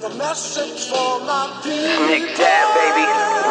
a message for my people. Nick Dad, baby.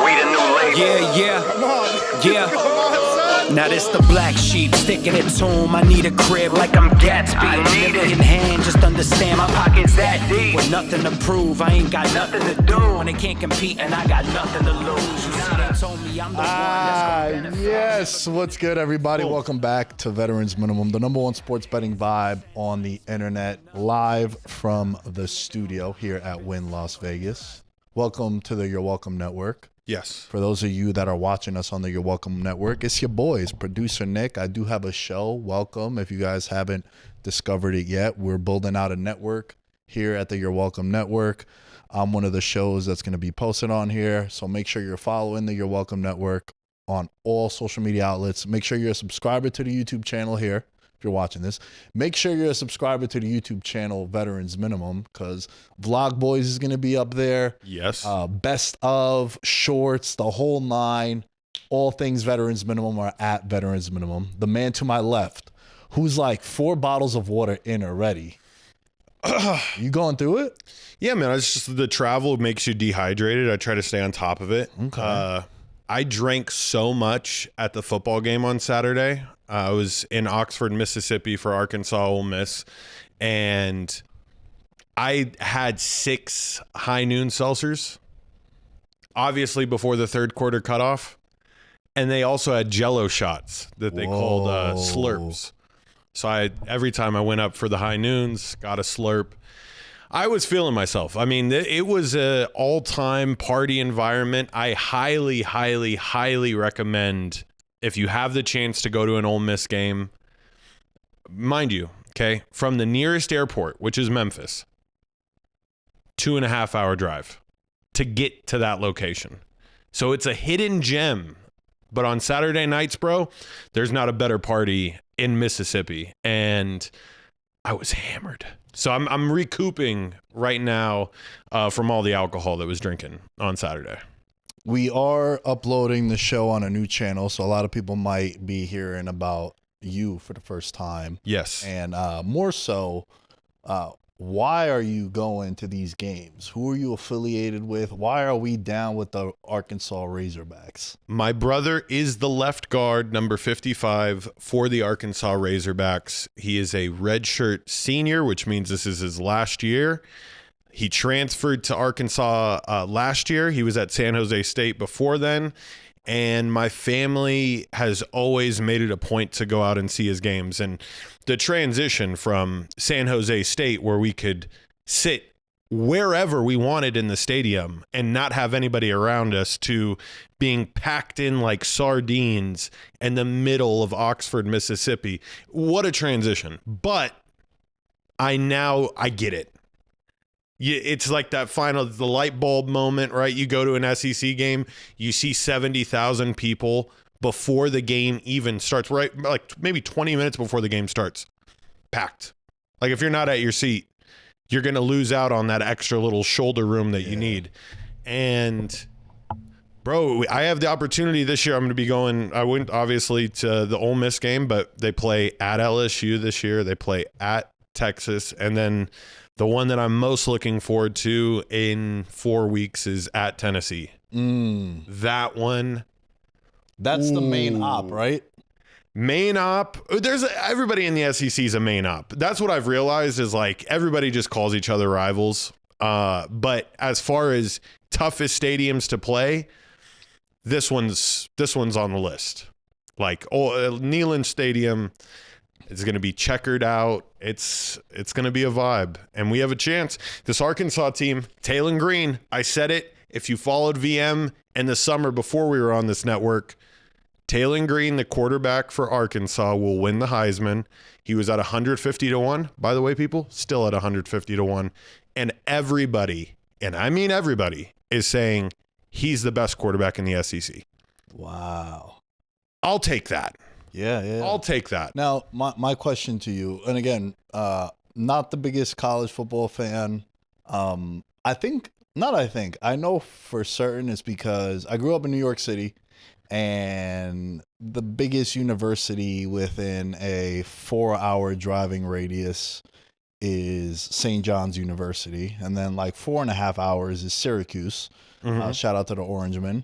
We the new label. Yeah. Come on. Come on, son. Now this the black sheep sticking it to him. I need a crib like I'm Gatsby. I need it. In hand, just understand my Pockets that deep. with nothing to prove. I ain't got nothing to do. When they can't compete and I got nothing to lose. You see, they told me I'm the one that's gonna benefit. Yes. What's good, everybody? Welcome back to Veterans Minimum, the number one sports betting vibe on the internet, live from the studio here at Wynn Las Vegas. Welcome to the You're Welcome Network. Yes. For those of you that are watching us on the You're Welcome Network, it's your boys, producer Nick. I do have a show. Welcome. If you guys haven't discovered it yet, we're building out a network here at the You're Welcome Network. I'm one of the shows that's going to be posted on here, so make sure you're following the You're Welcome Network on all social media outlets. Make sure you're a subscriber to the YouTube channel here. If you're watching this, make sure you're a subscriber to the YouTube channel Veterans Minimum, because Vlog Boys is going to be up there. Yes. Best of, shorts, the whole nine, all things Veterans Minimum are at Veterans Minimum. The man to my left, who's like 4 bottles of water in already. You going through it? Yeah, man. It's just the travel makes you dehydrated. I try to stay on top of it. Okay. I drank so much at the football game on Saturday. I was in Oxford, Mississippi for Arkansas Ole Miss, and I had 6 high noon seltzers, obviously before the third quarter cutoff, and they also had Jello shots that they called slurps. So every time I went up for the high noons, got a slurp. I was feeling myself. I mean, it was an all-time party environment. I highly, highly, highly recommend, if you have the chance to go to an Ole Miss game, mind you, okay, from the nearest airport, which is Memphis, 2.5 hour drive to get to that location. So it's a hidden gem. But on Saturday nights, bro, there's not a better party in Mississippi. And I was hammered. So I'm recouping right now from all the alcohol that was drinking on Saturday. We are uploading the show on a new channel, so a lot of people might be hearing about you for the first time. Yes. And more so, why are you going to these games? Who are you affiliated with? Why are we down with the Arkansas Razorbacks? My brother is the left guard, number 55, for the Arkansas Razorbacks. He is a redshirt senior, which means this is his last year. He transferred to Arkansas last year. He was at San Jose State before then. And my family has always made it a point to go out and see his games. And the transition from San Jose State, where we could sit wherever we wanted in the stadium and not have anybody around us, to being packed in like sardines in the middle of Oxford, Mississippi. What a transition. But I get it. It's like that the light bulb moment, right? You go to an SEC game, you see 70,000 people before the game even starts, right? Like maybe 20 minutes before the game starts, packed. Like if you're not at your seat, you're going to lose out on that extra little shoulder room that you need. And bro, I have the opportunity this year. I'm going to be going, I went obviously to the Ole Miss game, but they play at LSU this year. They play at Texas. And then the one that I'm most looking forward to in 4 weeks is at Tennessee. That one. That's the main op, right? Main op. Everybody in the SEC is a main op. That's what I've realized, is like everybody just calls each other rivals. But as far as toughest stadiums to play, this one's on the list. Like Neyland Stadium. It's going to be checkered out. It's going to be a vibe. And we have a chance. This Arkansas team, Taylon Green, I said it. If you followed VM in the summer before we were on this network, Taylon Green, the quarterback for Arkansas, will win the Heisman. He was at 150 to 1. By the way, people, still at 150 to 1. And everybody, and I mean everybody, is saying he's the best quarterback in the SEC. Wow. I'll take that. Yeah. I'll take that. Now, my question to you, and again, not the biggest college football fan. I know for certain it's because I grew up in New York City, and the biggest university within a 4-hour driving radius is St. John's University, and then like 4.5 hours is Syracuse. Shout out to the Orangemen.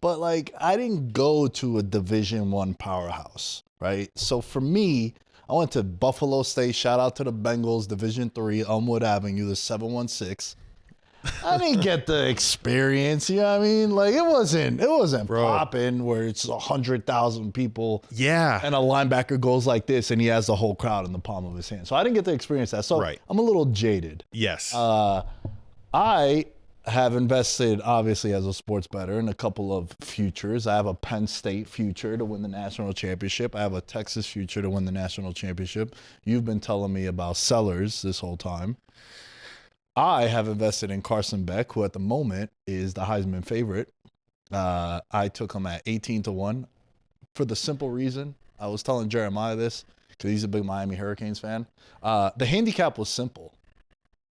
But like, I didn't go to a Division I powerhouse, right? So for me, I went to Buffalo State. Shout out to the Bengals, Division III, Elmwood Avenue, the 716. I didn't get the experience, you know what I mean? Like, it wasn't popping where it's 100,000 people. Yeah. And a linebacker goes like this and he has the whole crowd in the palm of his hand. So I didn't get to experience that. So I'm a little jaded. Yes. I have invested, obviously, as a sports bettor in a couple of futures. I have a Penn State future to win the national championship. I have a Texas future to win the national championship. You've been telling me about sellers this whole time. I have invested in Carson Beck, who at the moment is the Heisman favorite. I took him at 18-1 for the simple reason. I was telling Jeremiah this because he's a big Miami Hurricanes fan. The handicap was simple.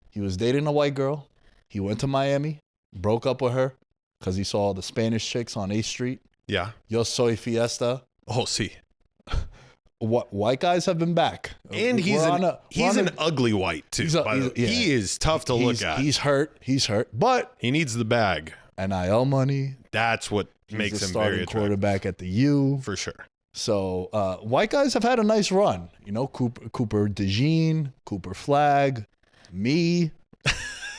He was dating a white girl. He went to Miami, broke up with her because he saw the Spanish chicks on 8th Street. Yeah. Yo soy fiesta. Oh, see. What white guys have been back, and he's an ugly white too. He is tough to look at. He's hurt, but he needs the bag. NIL money. That's what makes him very attractive. Quarterback at the U for sure. So white guys have had a nice run. You know, Cooper DeJean, Cooper Flagg, me.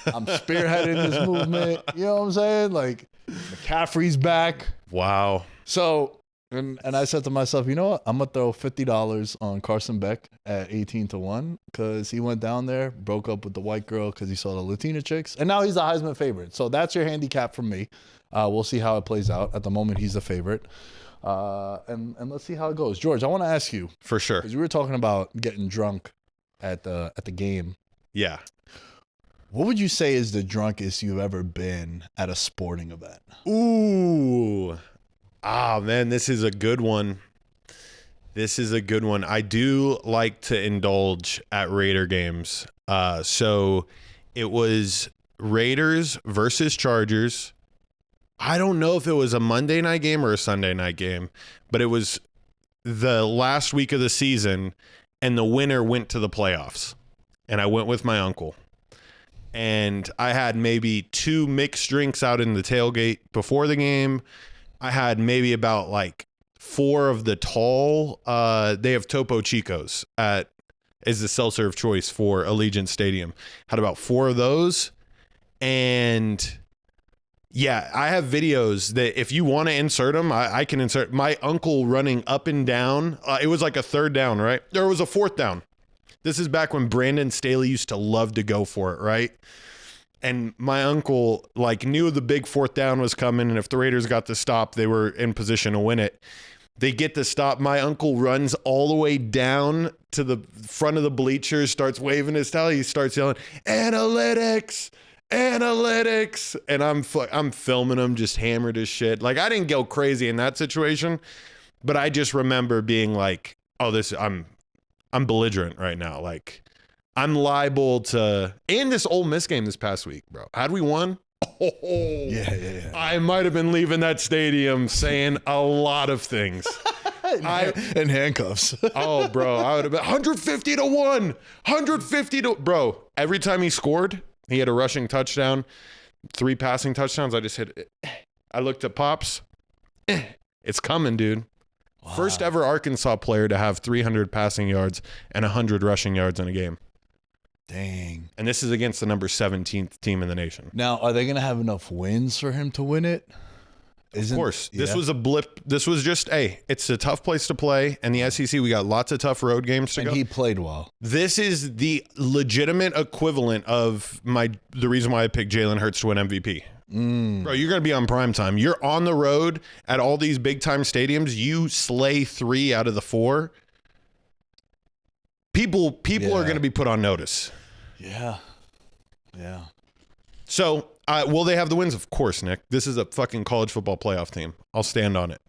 I'm spearheading this movement. You know what I'm saying? Like, McCaffrey's back. Wow. So. And I said to myself, you know what? I'm going to throw $50 on Carson Beck at 18-1 because he went down there, broke up with the white girl because he saw the Latina chicks, and now he's the Heisman favorite. So that's your handicap from me. We'll see how it plays out. At the moment, he's the favorite. And let's see how it goes. George, I want to ask you. For sure. Because we were talking about getting drunk at the game. Yeah. What would you say is the drunkest you've ever been at a sporting event? Ooh. Ah, man, this is a good one. I do like to indulge at Raider games. So it was Raiders versus Chargers. I don't know if it was a Monday night game or a Sunday night game, but it was the last week of the season, and the winner went to the playoffs. And I went with my uncle. And I had maybe 2 mixed drinks out in the tailgate before the game. I had maybe about like 4 of the tall, they have Topo Chicos is the seltzer of choice for Allegiant Stadium. Had about 4 of those. And yeah, I have videos that if you want to insert them, I can insert my uncle running up and down. It was like a 3rd down, right? Or it was a 4th down. This is back when Brandon Staley used to love to go for it, right? And my uncle like knew the big 4th down was coming, and if the Raiders got the stop, they were in position to win it. They get the stop. My uncle runs all the way down to the front of the bleachers, starts waving his towel. He starts yelling, "Analytics, analytics!" And I'm filming him, just hammered as shit. Like, I didn't go crazy in that situation, but I just remember being like, "Oh, I'm belligerent right now." Like, I'm liable to, and this Ole Miss game this past week, bro. Had we won, yeah. I might have been leaving that stadium saying a lot of things. in handcuffs. Oh, bro, I would have been 150-1, bro. Every time he scored, he had a rushing touchdown, 3 passing touchdowns. I just hit it. I looked at Pops. It's coming, dude. Wow. First ever Arkansas player to have 300 passing yards and 100 rushing yards in a game. Dang. And this is against the number 17th team in the nation. Now, are they going to have enough wins for him to win it? Of course. This was a blip. This was just, it's a tough place to play. And the SEC, we got lots of tough road games to go. And he played well. This is the legitimate equivalent of the reason why I picked Jalen Hurts to win MVP. Bro, you're going to be on prime time. You're on the road at all these big time stadiums. You slay 3 out of the 4. People are going to be put on notice. Yeah. So, will they have the wins? Of course, Nick. This is a fucking college football playoff team. I'll stand on it.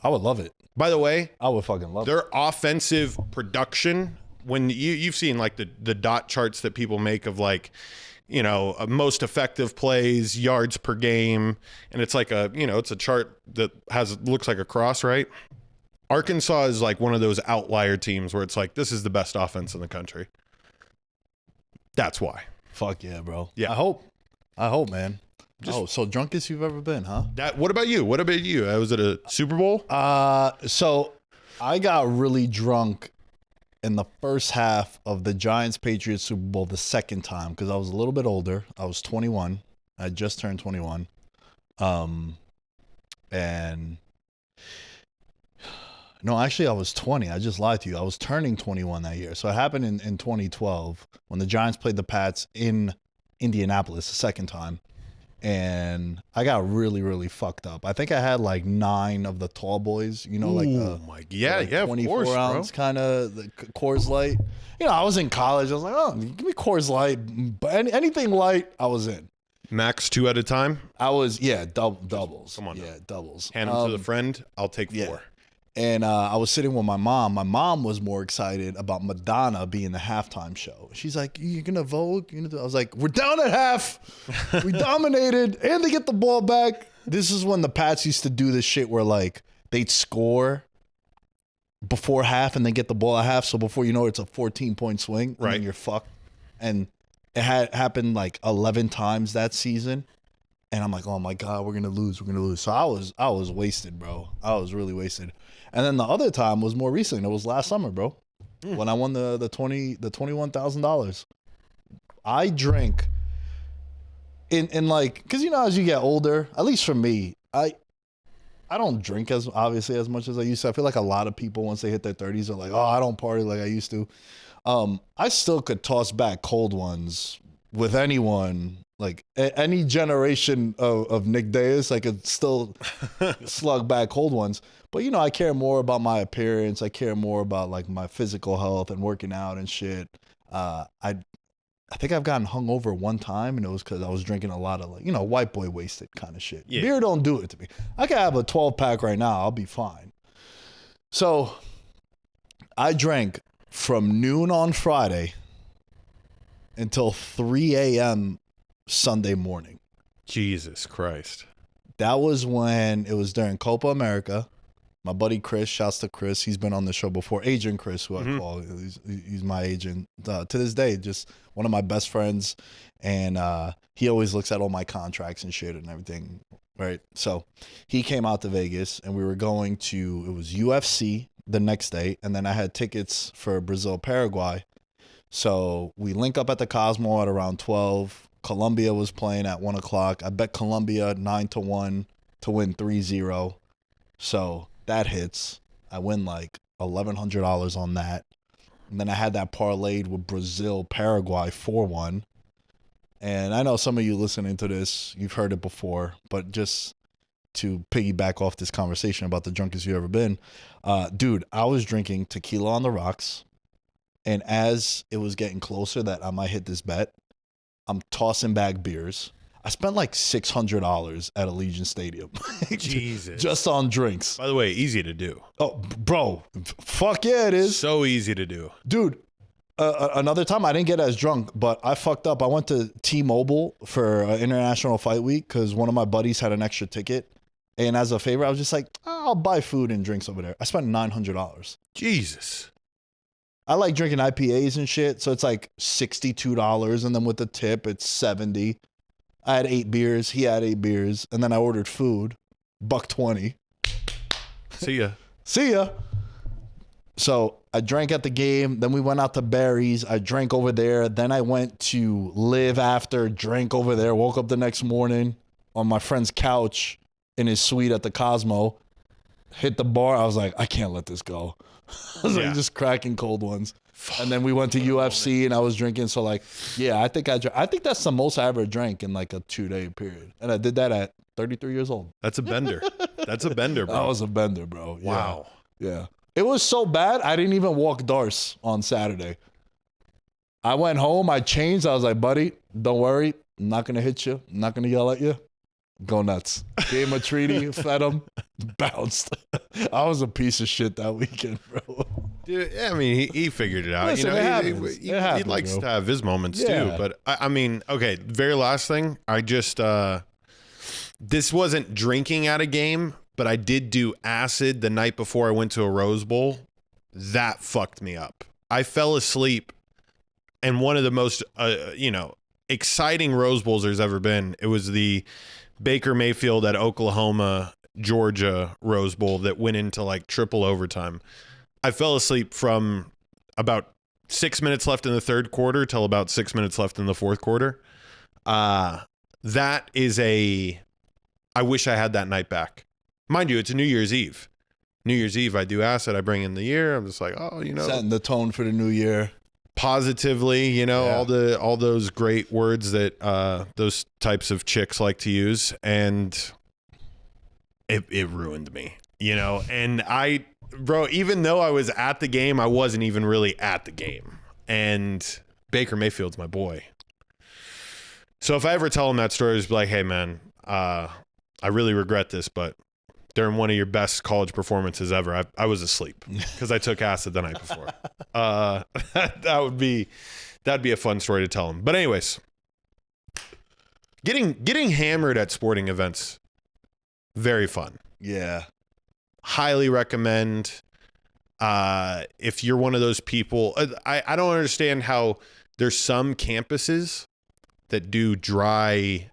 I would love it. By the way, I would fucking love their offensive production. When you've seen like the dot charts that people make of like, you know, most effective plays, yards per game, and it's like it's a chart that looks like a cross, right? Arkansas is like one of those outlier teams where it's like, this is the best offense in the country. That's why. Fuck yeah, bro. Yeah. I hope, man. So drunkest you've ever been, huh? What about you? Was it a Super Bowl? So I got really drunk in the first half of the Giants-Patriots Super Bowl the second time because I was a little bit older. I was 21. I just turned 21. And no, actually I was 20. I just lied to you. I was turning 21 that year. So it happened in 2012 when the Giants played the Pats in Indianapolis the second time. And I got really, really fucked up. I think I had like 9 of the tall boys, you know, yeah, 24 of course, ounce kind of the Coors Light. You know, I was in college. I was like, oh, give me Coors Light. But anything light, I was in. Max 2 at a time? I was, doubles. Come on now. Yeah, doubles. Hand them to the friend. I'll take 4. Yeah. And I was sitting with my mom. My mom was more excited about Madonna being the halftime show. She's like, "You're gonna vote?" I was like, "We're down at half. We dominated, and they get the ball back." This is when the Pats used to do this shit where like they'd score before half and then get the ball at half. So before you know it, it's a 14-point swing, and then you're fucked. And it had happened like 11 times that season. And I'm like, oh my God, we're gonna lose. So I was wasted, bro. I was really wasted. And then the other time was more recent. It was last summer, bro. When I won the $21,000. I drink in like, cause you know, as you get older, at least for me, I don't drink as much as I used to. I feel like a lot of people once they hit their 30s are like, oh, I don't party like I used to. I still could toss back cold ones with anyone. Like any generation of Nick Dais, I could still slug back cold ones. But, you know, I care more about my appearance. I care more about, like, my physical health and working out and shit. I think I've gotten hungover one time, and it was because I was drinking a lot of, like, you know, white boy wasted kind of shit. Yeah. Beer don't do it to me. I could have a 12-pack right now. I'll be fine. So I drank from noon on Friday until 3 a.m. Sunday morning. Jesus Christ. That was when it was during Copa America. My buddy Chris, shouts to Chris. He's been on the show before. Agent Chris, who I call. He's my agent. To this day, just one of my best friends. And he always looks at all my contracts and shit and everything. Right. So he came out to Vegas and we were going to, it was UFC the next day. And then I had tickets for Brazil, Paraguay. So we link up at the Cosmo at around 12. Colombia was playing at 1 o'clock. I bet Colombia 9-1 to win 3-0. So that hits. I win like $1,100 on that. And then I had that parlayed with Brazil, Paraguay 4-1. And I know some of you listening to this, you've heard it before, but just to piggyback off this conversation about the drunkest you ever been, dude, I was drinking tequila on the rocks. And as it was getting closer that I might hit this bet, I'm tossing back beers. I spent like $600 at Allegiant Stadium. Jesus. Just on drinks. By the way, easy to do. Oh, bro. Fuck yeah, it is. So easy to do. Dude, another time I didn't get as drunk, but I fucked up. I went to T-Mobile for International Fight Week because one of my buddies had an extra ticket. And as a favor, I was just like, I'll buy food and drinks over there. I spent $900. Jesus. I like drinking IPAs and shit, so it's like $62, and then with the tip, it's $70. I had 8 beers, he had 8 beers, and then I ordered food, $1.20. See ya. See ya. So I drank at the game, then we went out to Barry's, I drank over there, then I went to live after, drank over there, woke up the next morning on my friend's couch in his suite at the Cosmo, hit the bar, I was like, I can't let this go. I was like just cracking cold ones. And then we went to UFC and I was drinking. So like, yeah, I think that's the most I ever drank in like a 2-day period. And I did that at 33 years old. That's a bender. That's a bender, bro. That was a bender, bro. Yeah. Wow. Yeah. It was so bad, I didn't even walk Dais on Saturday. I went home, I changed. I was like, buddy, don't worry. I'm not going to hit you. I'm not going to yell at you. Go nuts. Gave him a treaty, fed him, bounced. I was a piece of shit that weekend, bro. Dude, I mean, he figured it out. Listen, you know, he he likes bro. to have his moments too. But I mean, okay, very last thing. I just, this wasn't drinking at a game, but I did do acid the night before I went to a Rose Bowl. That fucked me up. I fell asleep and one of the most, exciting Rose Bowls there's ever been. It was the Baker Mayfield at Oklahoma, Georgia Rose Bowl that went into like triple overtime. I fell asleep from about 6 minutes left in the third quarter till about 6 minutes left in the fourth quarter. That is I wish I had that night back. Mind you, it's a New Year's Eve. New Year's Eve, I do acid. I bring in the year. I'm just like, setting the tone for the new year. Positively, all those great words that those types of chicks like to use, and it ruined me, And even though I was at the game, I wasn't even really at the game. And Baker Mayfield's my boy. So if I ever tell him that story, just be like, hey man, I really regret this, but during one of your best college performances ever, I was asleep because I took acid the night before. That'd be a fun story to tell him. But anyways, getting hammered at sporting events, very fun. Yeah. Highly recommend. If you're one of those people, I don't understand how there's some campuses that do dry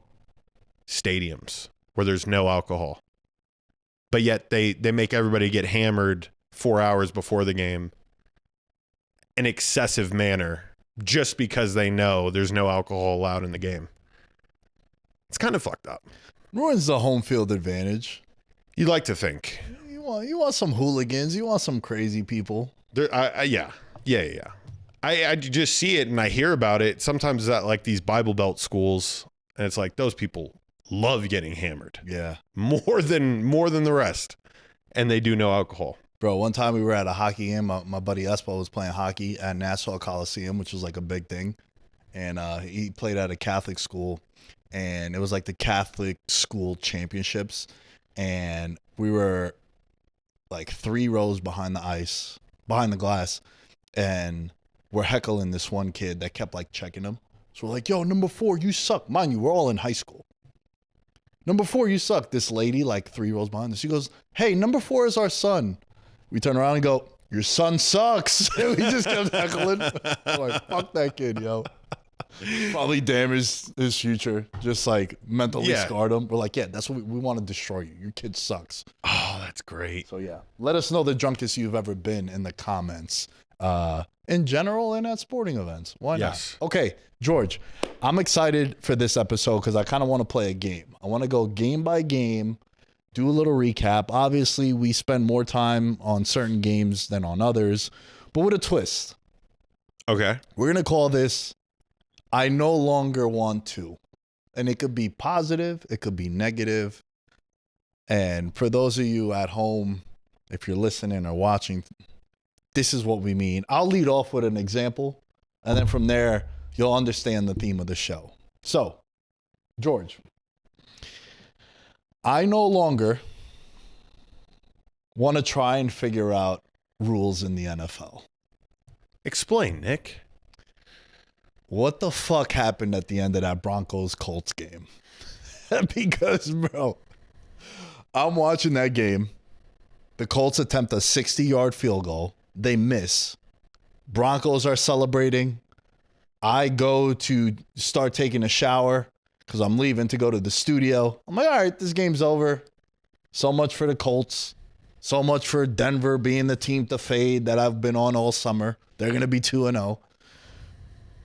stadiums where there's no alcohol. But yet they make everybody get hammered 4 hours before the game in excessive manner just because they know there's no alcohol allowed in the game. It's kind of fucked up. Ruins the home field advantage. You like to think. You want some hooligans. You want some crazy people. Yeah. I just see it and I hear about it. Sometimes at like these Bible Belt schools, and it's like those people love getting hammered. Yeah. More than the rest. And they do no alcohol. Bro, one time we were at a hockey game. My buddy Espo was playing hockey at Nassau Coliseum, which was like a big thing. And he played at a Catholic school. And it was like the Catholic school championships. And we were like 3 rows behind the glass. And we're heckling this one kid that kept like checking him. So we're like, yo, number 4, you suck. Mind you, we're all in high school. Number 4, you suck. This lady, like 3 rows behind us, she goes, hey, number 4 is our son. We turn around and go, your son sucks. And we just kept heckling. We're like, fuck that kid, yo. Probably damaged his future. Just like mentally scarred him. We're like, yeah, that's what we want to destroy you. Your kid sucks. Oh, that's great. So yeah, let us know the drunkest you've ever been in the comments. In general and at sporting events. Why not? Yes. Okay, George, I'm excited for this episode because I kind of want to play a game. I want to go game by game, do a little recap. Obviously, we spend more time on certain games than on others, but with a twist. Okay. We're going to call this I No Longer Want To. And it could be positive, it could be negative. And for those of you at home, if you're listening or watching, this is what we mean. I'll lead off with an example, and then from there, you'll understand the theme of the show. So, George, I no longer want to try and figure out rules in the NFL. Explain, Nick. What the fuck happened at the end of that Broncos-Colts game? Because, bro, I'm watching that game. The Colts attempt a 60-yard field goal. They miss. Broncos are celebrating. I go to start taking a shower because I'm leaving to go to the studio. I'm like, all right, this game's over. So much for the Colts. So much for Denver being the team to fade that I've been on all summer. They're going to be 2-0.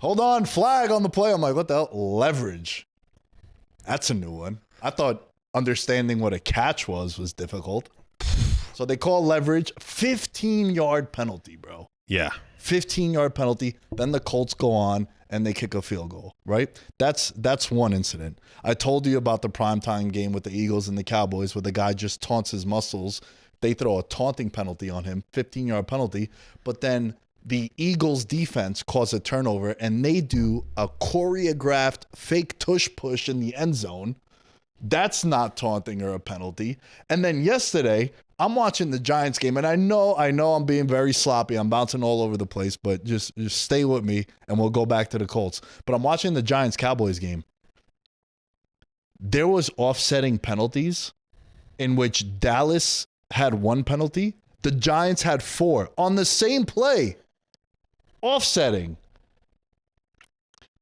Hold on, flag on the play. I'm like, what the hell? Leverage. That's a new one. I thought understanding what a catch was difficult. So they call leverage, 15-yard penalty, bro. Yeah. 15-yard penalty. Then the Colts go on and they kick a field goal, right? That's one incident. I told you about the primetime game with the Eagles and the Cowboys where the guy just taunts his muscles. They throw a taunting penalty on him, 15-yard penalty. But then the Eagles defense calls a turnover and they do a choreographed fake tush push in the end zone. That's not taunting or a penalty. And then yesterday, I'm watching the Giants game, and I know I'm being very sloppy. I'm bouncing all over the place, but just stay with me, and we'll go back to the Colts. But I'm watching the Giants-Cowboys game. There was offsetting penalties in which Dallas had 1 penalty. The Giants had 4 on the same play. Offsetting.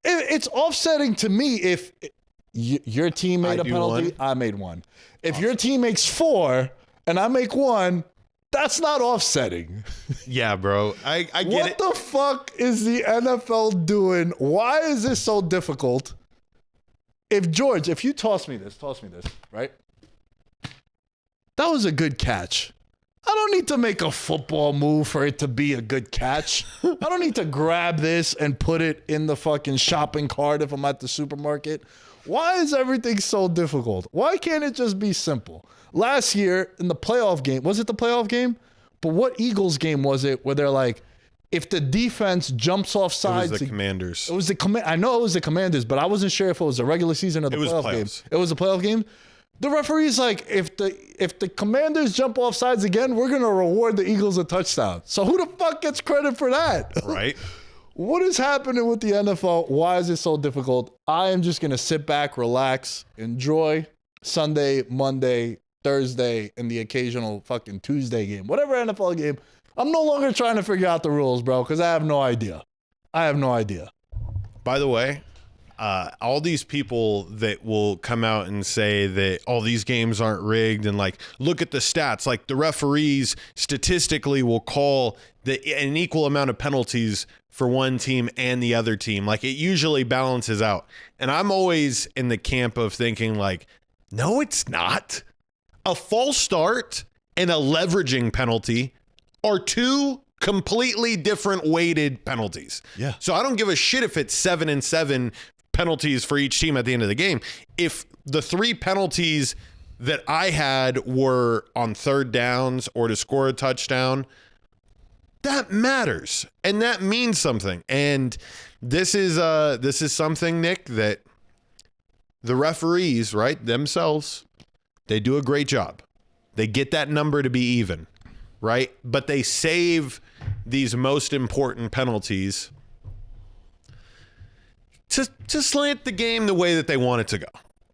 It's offsetting to me if your team made a penalty, I made one. If your team makes 4 and I make 1, that's not offsetting. Yeah, bro. I get it. What the fuck is the NFL doing? Why is this so difficult? If you toss me this, right? That was a good catch. I don't need to make a football move for it to be a good catch. I don't need to grab this and put it in the fucking shopping cart if I'm at the supermarket. Why is everything so difficult? Why can't it just be simple? Last year in the playoff game, was it the playoff game? But what Eagles game was it where they're like, if the defense jumps off sides, it was the Commanders. It was the I know it was the Commanders, but I wasn't sure if it was a regular season or the playoff game. It was a playoff game. The referee's like, if the Commanders jump off sides again, we're gonna reward the Eagles a touchdown. So who the fuck gets credit for that? Right. What is happening with the NFL? Why is it so difficult? I am just gonna sit back, relax, enjoy Sunday, Monday, Thursday, and the occasional fucking Tuesday game. Whatever NFL game. I'm no longer trying to figure out the rules, bro, because I have no idea. By the way, all these people that will come out and say that all these games aren't rigged and like, look at the stats, like the referees statistically will call an equal amount of penalties for one team and the other team. Like it usually balances out. And I'm always in the camp of thinking like, no, it's not. A false start and a leveraging penalty are 2 completely different weighted penalties. Yeah. So I don't give a shit if it's 7 and 7 penalties for each team at the end of the game. If the 3 penalties that I had were on third downs or to score a touchdown, that matters and that means something. And this is something, Nick, that the referees, right, themselves, they do a great job. They get that number to be even, right? But they save these most important penalties to slant the game the way that they want it to go.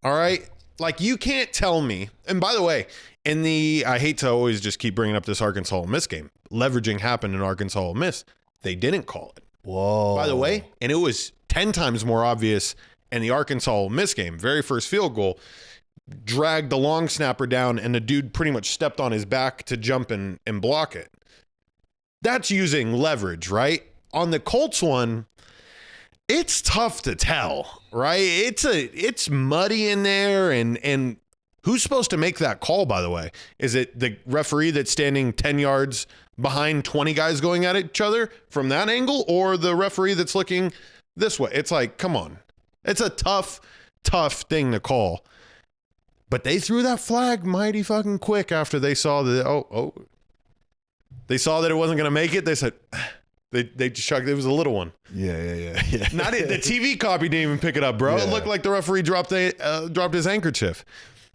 All right? Like you can't tell me. And by the way, I hate to always just keep bringing up this Arkansas Ole Miss game. Leveraging happened in Arkansas Ole Miss. They didn't call it. Whoa. By the way, and it was 10 times more obvious in the Arkansas Ole Miss game. Very first field goal, dragged the long snapper down and the dude pretty much stepped on his back to jump and block it. That's using leverage, right? On the Colts one, it's tough to tell, right? It's muddy in there, and who's supposed to make that call, by the way? Is it the referee that's standing 10 yards behind 20 guys going at each other from that angle, or the referee that's looking this way? It's like, come on. It's a tough thing to call. But they threw that flag mighty fucking quick after they saw that, they saw that it wasn't going to make it. They said, they just chucked it. was a little one. Yeah. Not it. The TV copy didn't even pick it up, bro. Yeah. It looked like the referee dropped his handkerchief.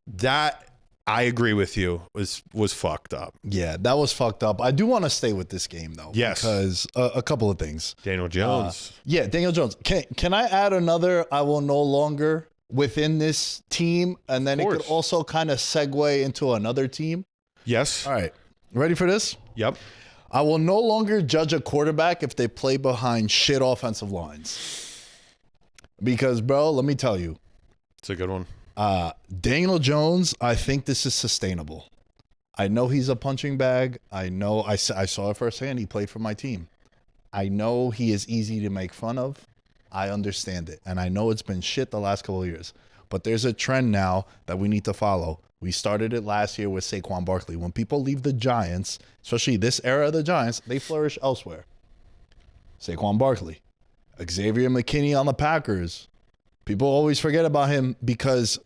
That, I agree with you, was fucked up. Yeah, that was fucked up. I do want to stay with this game, though. Yes. Because a couple of things. Daniel Jones. Daniel Jones. Can I add another I will no longer within this team? And then it could also kind of segue into another team. Yes. All right. Ready for this? Yep. I will no longer judge a quarterback if they play behind shit offensive lines. Because, bro, let me tell you. It's a good one. Daniel Jones, I think this is sustainable. I know he's a punching bag. I know I saw it firsthand. He played for my team. I know he is easy to make fun of. I understand it. And I know it's been shit the last couple of years. But there's a trend now that we need to follow. We started it last year with Saquon Barkley. When people leave the Giants, especially this era of the Giants, they flourish elsewhere. Saquon Barkley. Xavier McKinney on the Packers. People always forget about him because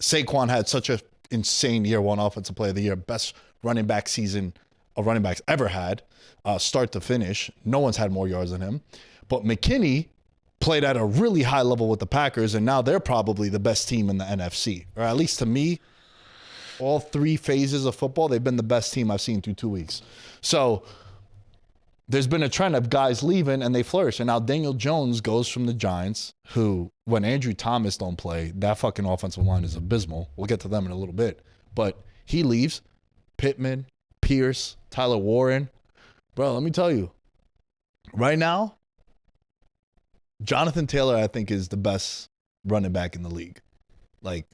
Saquon had such an insane year one offensive player of the year, best running back season a running back's ever had, start to finish. No one's had more yards than him. But McKinney played at a really high level with the Packers, and now they're probably the best team in the NFC. Or at least to me, all 3 phases of football, they've been the best team I've seen through 2 weeks. So there's been a trend of guys leaving and they flourish. And now Daniel Jones goes from the Giants, who, when Andrew Thomas don't play, that fucking offensive line is abysmal. We'll get to them in a little bit. But he leaves. Pittman, Pierce, Tyler Warren. Bro, let me tell you. Right now, Jonathan Taylor, I think, is the best running back in the league. Like,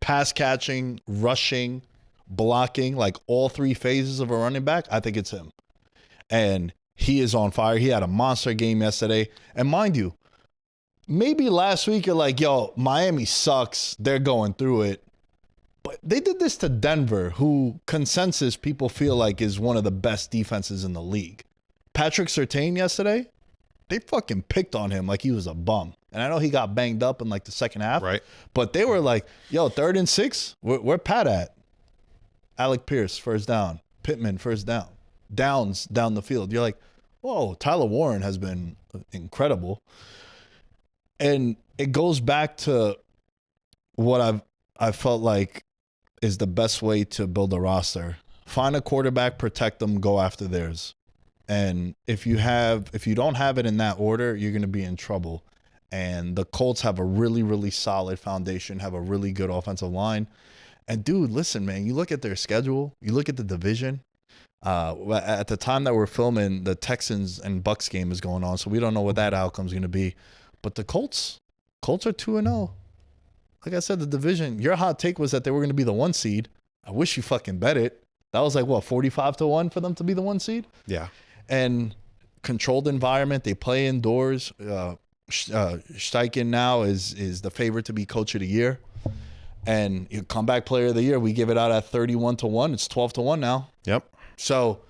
pass catching, rushing, blocking, like all three phases of a running back, I think it's him. And he is on fire. He had a monster game yesterday. And mind you, maybe last week you're like, yo, Miami sucks. They're going through it. But they did this to Denver, who consensus people feel like is one of the best defenses in the league. Patrick Surtain yesterday, they fucking picked on him like he was a bum. And I know he got banged up in like the second half. Right. But they were like, yo, 3rd and 6, where Pat at? Alec Pierce, first down. Pittman, first down. Downs down the field. You're like, whoa, Tyler Warren has been incredible. And it goes back to what I felt like is the best way to build a roster. Find a quarterback, protect them, go after theirs. And if you don't have it in that order, you're going to be in trouble. And the Colts have a really, really solid foundation, have a really good offensive line. And dude, listen, man, you look at their schedule, you look at the division. At the time that we're filming, the Texans and Bucks game is going on, so we don't know what that outcome is going to be. But the Colts are 2-0. Like I said, the division, your hot take was that they were going to be the 1 seed. I wish you fucking bet it. That was like, what, 45-1 for them to be the 1 seed? Yeah. And controlled environment, they play indoors. Steichen now is the favorite to be coach of the year. And your comeback player of the year, we give it out at 31-1. It's 12-1 now. Yep. So,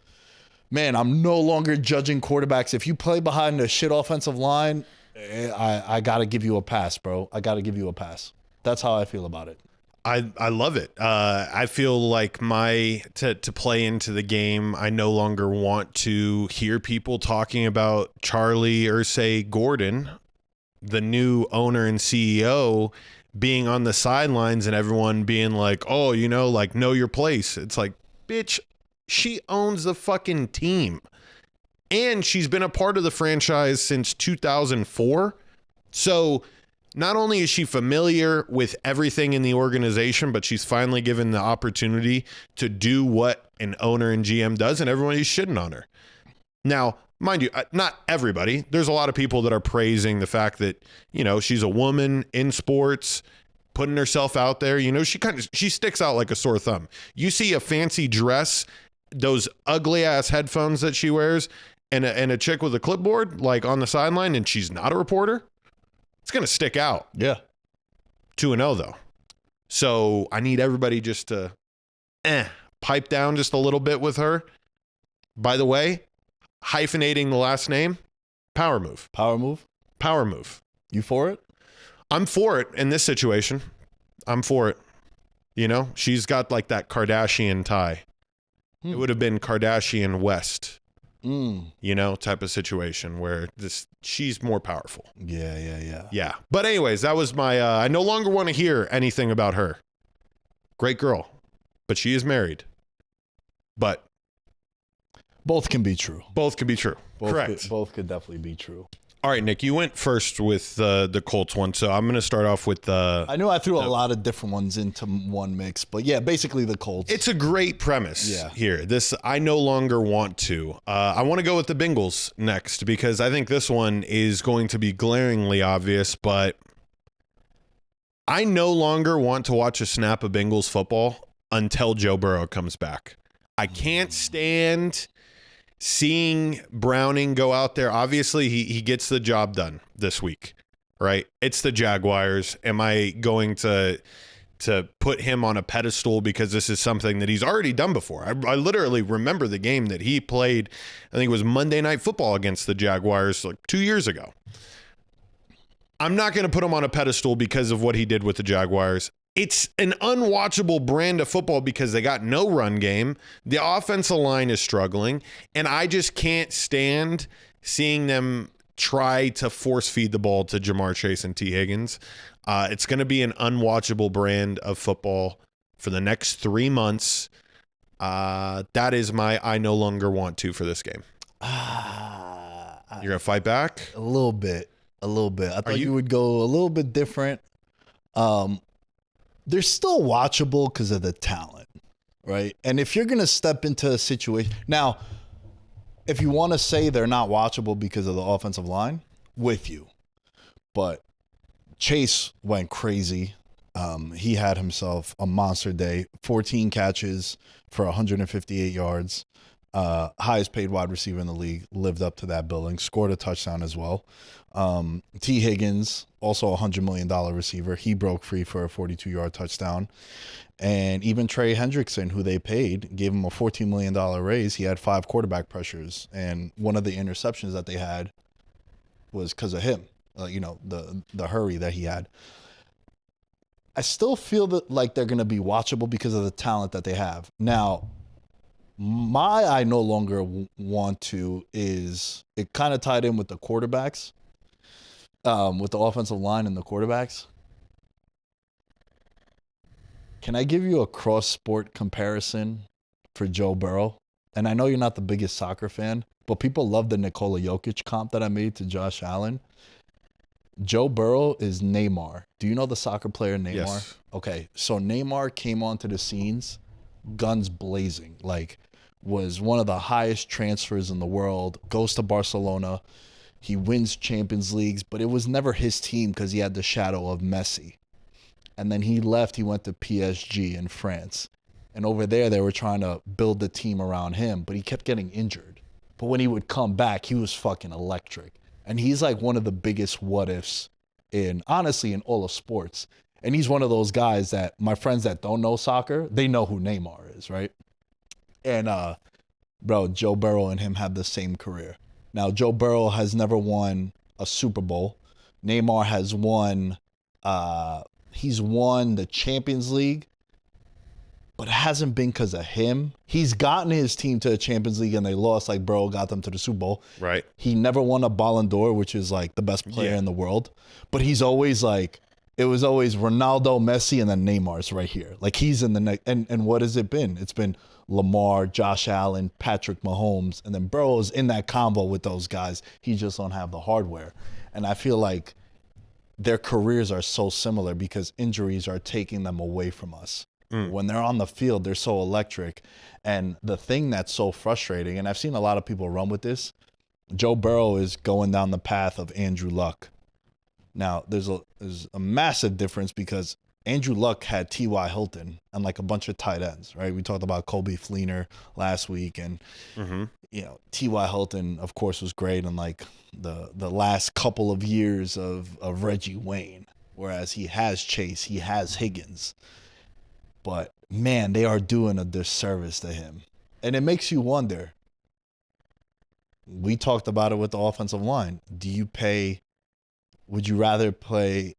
man, I'm no longer judging quarterbacks. If you play behind a shit offensive line, I got to give you a pass, bro. I got to give you a pass. That's how I feel about it. I love it. I feel like to play into the game, I no longer want to hear people talking about Charlie Irsay Gordon, the new owner and CEO, being on the sidelines and everyone being like, oh, like, know your place. It's like, bitch, she owns the fucking team. And she's been a part of the franchise since 2004. So not only is she familiar with everything in the organization, but she's finally given the opportunity to do what an owner and GM does, and everybody's shitting on her. Now, mind you, not everybody. There's a lot of people that are praising the fact that, she's a woman in sports, putting herself out there. She sticks out like a sore thumb. You see a fancy dress, those ugly ass headphones that she wears, and a chick with a clipboard like on the sideline, and she's not a reporter. It's going to stick out. Yeah. 2-0 though. So I need everybody just to pipe down just a little bit with her. By the way, hyphenating the last name, power move. Power move? Power move. You for it? I'm for it in this situation. I'm for it. She's got like that Kardashian tie. It would have been Kardashian West. Type of situation where she's more powerful. Yeah. But anyways, that was my, I no longer want to hear anything about her. Great girl, but she is married. But both can be true. Correct. Both could definitely be true. All right, Nick, you went first with the Colts one, so I'm going to start off with the... I knew I threw a lot of different ones into one mix, but yeah, basically the Colts. It's a great premise here. This, I no longer want to. I want to go with the Bengals next because I think this one is going to be glaringly obvious, but I no longer want to watch a snap of Bengals football until Joe Burrow comes back. I can't stand seeing Browning go out there. Obviously, he gets the job done this week, right? It's the Jaguars. Am I going to put him on a pedestal because this is something that he's already done before? I literally remember the game that he played, I think it was Monday Night Football against the Jaguars like 2 years ago. I'm not going to put him on a pedestal because of what he did with the Jaguars. It's an unwatchable brand of football because they got no run game. The offensive line is struggling, and I just can't stand seeing them try to force feed the ball to Jamar Chase and T. Higgins. It's going to be an unwatchable brand of football for the next 3 months. That is my I no longer want to for this game. You're going to fight back? A little bit. I thought you would go a little bit different. They're still watchable because of the talent, right? And if you're going to step into a situation... Now, if you want to say they're not watchable because of the offensive line, with you. But Chase went crazy. He had himself a monster day. 14 catches for 158 yards. Highest paid wide receiver in the league. Lived up to that billing. Scored a touchdown as well. T. Higgins, also a $100 million receiver. He broke free for a 42-yard touchdown. And even Trey Hendrickson, who they paid, gave him a $14 million raise. He had 5 quarterback pressures. And one of the interceptions that they had was because of him. The hurry that he had. I still feel that like they're going to be watchable because of the talent that they have. Now, my I no longer want to is it kind of tied in with the quarterbacks, with the offensive line and the quarterbacks. Can I give you a cross-sport comparison for Joe Burrow? And I know you're not the biggest soccer fan, but people love the Nikola Jokic comp that I made to Josh Allen. Joe Burrow is Neymar. Do you know the soccer player Neymar? Yes. Okay, so Neymar came onto the scenes, guns blazing, like was one of the highest transfers in the world, goes to Barcelona. He wins Champions Leagues, but it was never his team because he had the shadow of Messi. And then he left, he went to PSG in France. And over there, they were trying to build the team around him, but he kept getting injured. But when he would come back, he was fucking electric. And he's like one of the biggest what-ifs honestly, in all of sports. And he's one of those guys that my friends that don't know soccer, they know who Neymar is, right? And, bro, Joe Burrow and him have the same career. Now, Joe Burrow has never won a Super Bowl. Neymar has won, he's won the Champions League, but it hasn't been because of him. He's gotten his team to the Champions League and they lost, like Burrow got them to the Super Bowl. Right. He never won a Ballon d'Or, which is like the best player in the world. But he's always like, it was always Ronaldo, Messi, and then Neymar's right here. Like he's in the next. And what has it been? It's been Lamar, Josh Allen, Patrick Mahomes, and then Burrow's in that combo with those guys. He just don't have the hardware. And I feel like their careers are so similar because injuries are taking them away from us. When they're on the field, they're so electric. And the thing that's so frustrating, and I've seen a lot of people run with this, Joe Burrow is going down the path of Andrew Luck. Now, there's a massive difference because Andrew Luck had T.Y. Hilton and like a bunch of tight ends, right? We talked about Kobe Fleener last week, and T.Y. Hilton, of course, was great in like the last couple of years of Reggie Wayne, whereas he has Chase, he has Higgins. But, man, they are doing a disservice to him. And it makes you wonder. We talked about it with the offensive line. Would you rather pay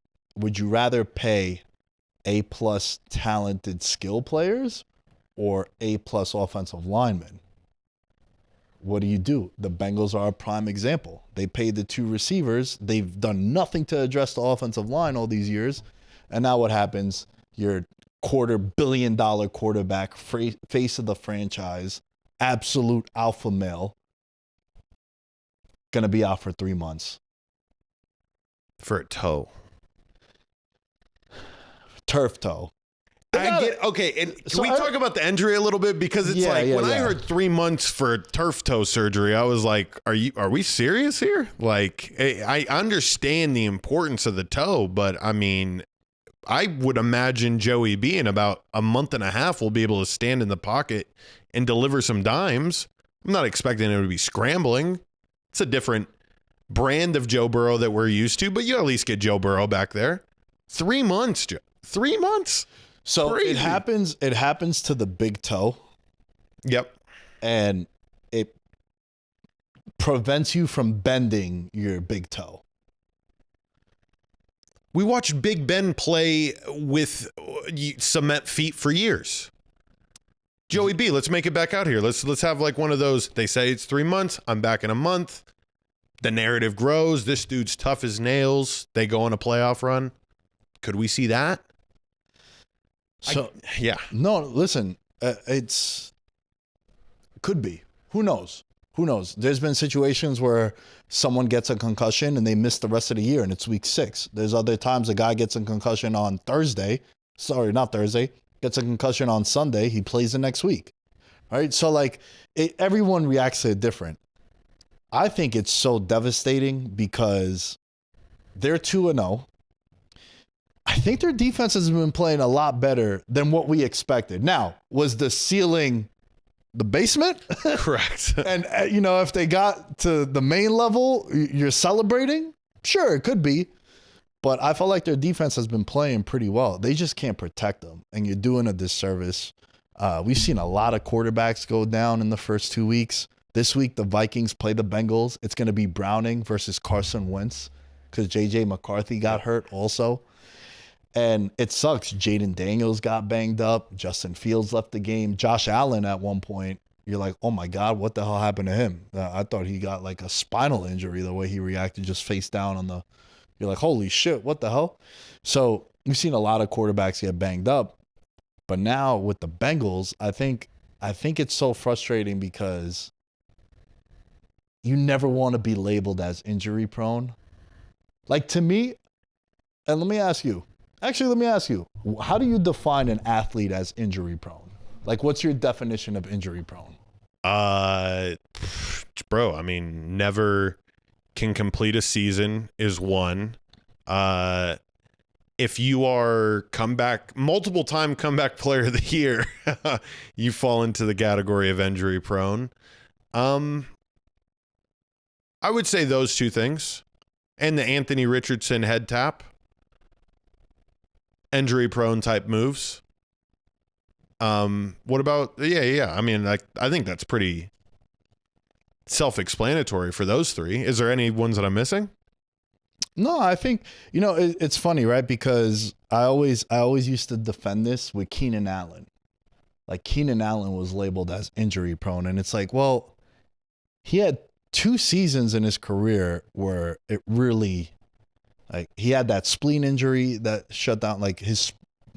A+ talented skill players or A+ offensive linemen? What do? The Bengals are a prime example. They paid the 2 receivers. They've done nothing to address the offensive line all these years. And now what happens? You're $250 million quarterback, face of the franchise, absolute alpha male, going to be out for 3 months. For a toe. Turf toe. I get, okay, and can we talk about the injury a little bit? Because it's I heard 3 months for turf toe surgery, I was like, are we serious here? Like, I understand the importance of the toe, but I mean, I would imagine Joey B in about a month and a half will be able to stand in the pocket and deliver some dimes. I'm not expecting him to be scrambling. It's a different brand of Joe Burrow that we're used to, but you at least get Joe Burrow back there. 3 months, 3 months. So Crazy. It happens to the big toe. Yep. And it prevents you from bending your big toe. We watched Big Ben play with cement feet for years. Joey B, let's make it back out here. Let's have like one of those. They say it's 3 months. I'm back in a month. The narrative grows. This dude's tough as nails. They go on a playoff run. Could we see that? So yeah. No, listen. Could be. Who knows? Who knows? There's been situations where someone gets a concussion and they miss the rest of the year and it's week 6. There's other times a guy gets a concussion on Thursday. Sorry, not Thursday. Gets a concussion on Sunday. He plays the next week. All right. So like everyone reacts to it different. I think it's so devastating because they're 2-0. I think their defense has been playing a lot better than what we expected. Now, was the ceiling the basement? Correct. And, if they got to the main level, you're celebrating? Sure, it could be. But I felt like their defense has been playing pretty well. They just can't protect them, and you're doing a disservice. We've seen a lot of quarterbacks go down in the first 2 weeks. This week, the Vikings play the Bengals. It's going to be Browning versus Carson Wentz because J.J. McCarthy got hurt also. And it sucks. Jaden Daniels got banged up. Justin Fields left the game. Josh Allen at one point, you're like, oh my God, what the hell happened to him? I thought he got like a spinal injury the way he reacted just face down on the, you're like, holy shit, what the hell? So we've seen a lot of quarterbacks get banged up. But now with the Bengals, I think it's so frustrating because you never want to be labeled as injury prone. Like to me, and let me ask you, how do you define an athlete as injury prone? Like, what's your definition of injury prone? Bro, I mean, never can complete a season is one. If you are multiple time comeback player of the year, you fall into the category of injury prone. I would say those two things. And the Anthony Richardson head tap. Injury prone type moves. What about I mean, I think that's pretty self-explanatory for those three. Is there any ones that I'm missing? No, I think it's funny, right? Because I always used to defend this with Keenan Allen. Like Keenan Allen was labeled as injury prone, and it's like, well, he had 2 seasons in his career where it really, like, he had that spleen injury that shut down, like his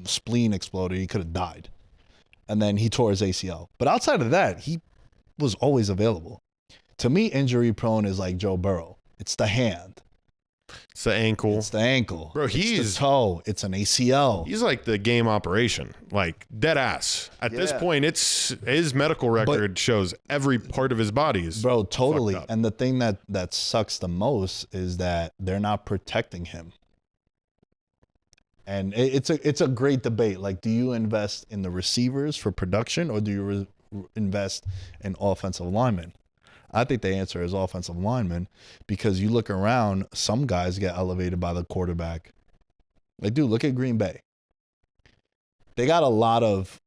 spleen exploded. He could have died. And then he tore his ACL. But outside of that, he was always available. To me, injury prone is like Joe Burrow. It's the hand. It's the ankle. It's the ankle. Bro, it's the toe. It's an ACL. He's like the game operation, like dead ass. At this point, it's his medical record shows every part of his body is totally. fucked up. And the thing that sucks the most is that they're not protecting him. And it's a great debate. Like, do you invest in the receivers for production or do you invest in offensive linemen? I think the answer is offensive linemen because you look around, some guys get elevated by the quarterback. Like, dude, look at Green Bay. They got a lot of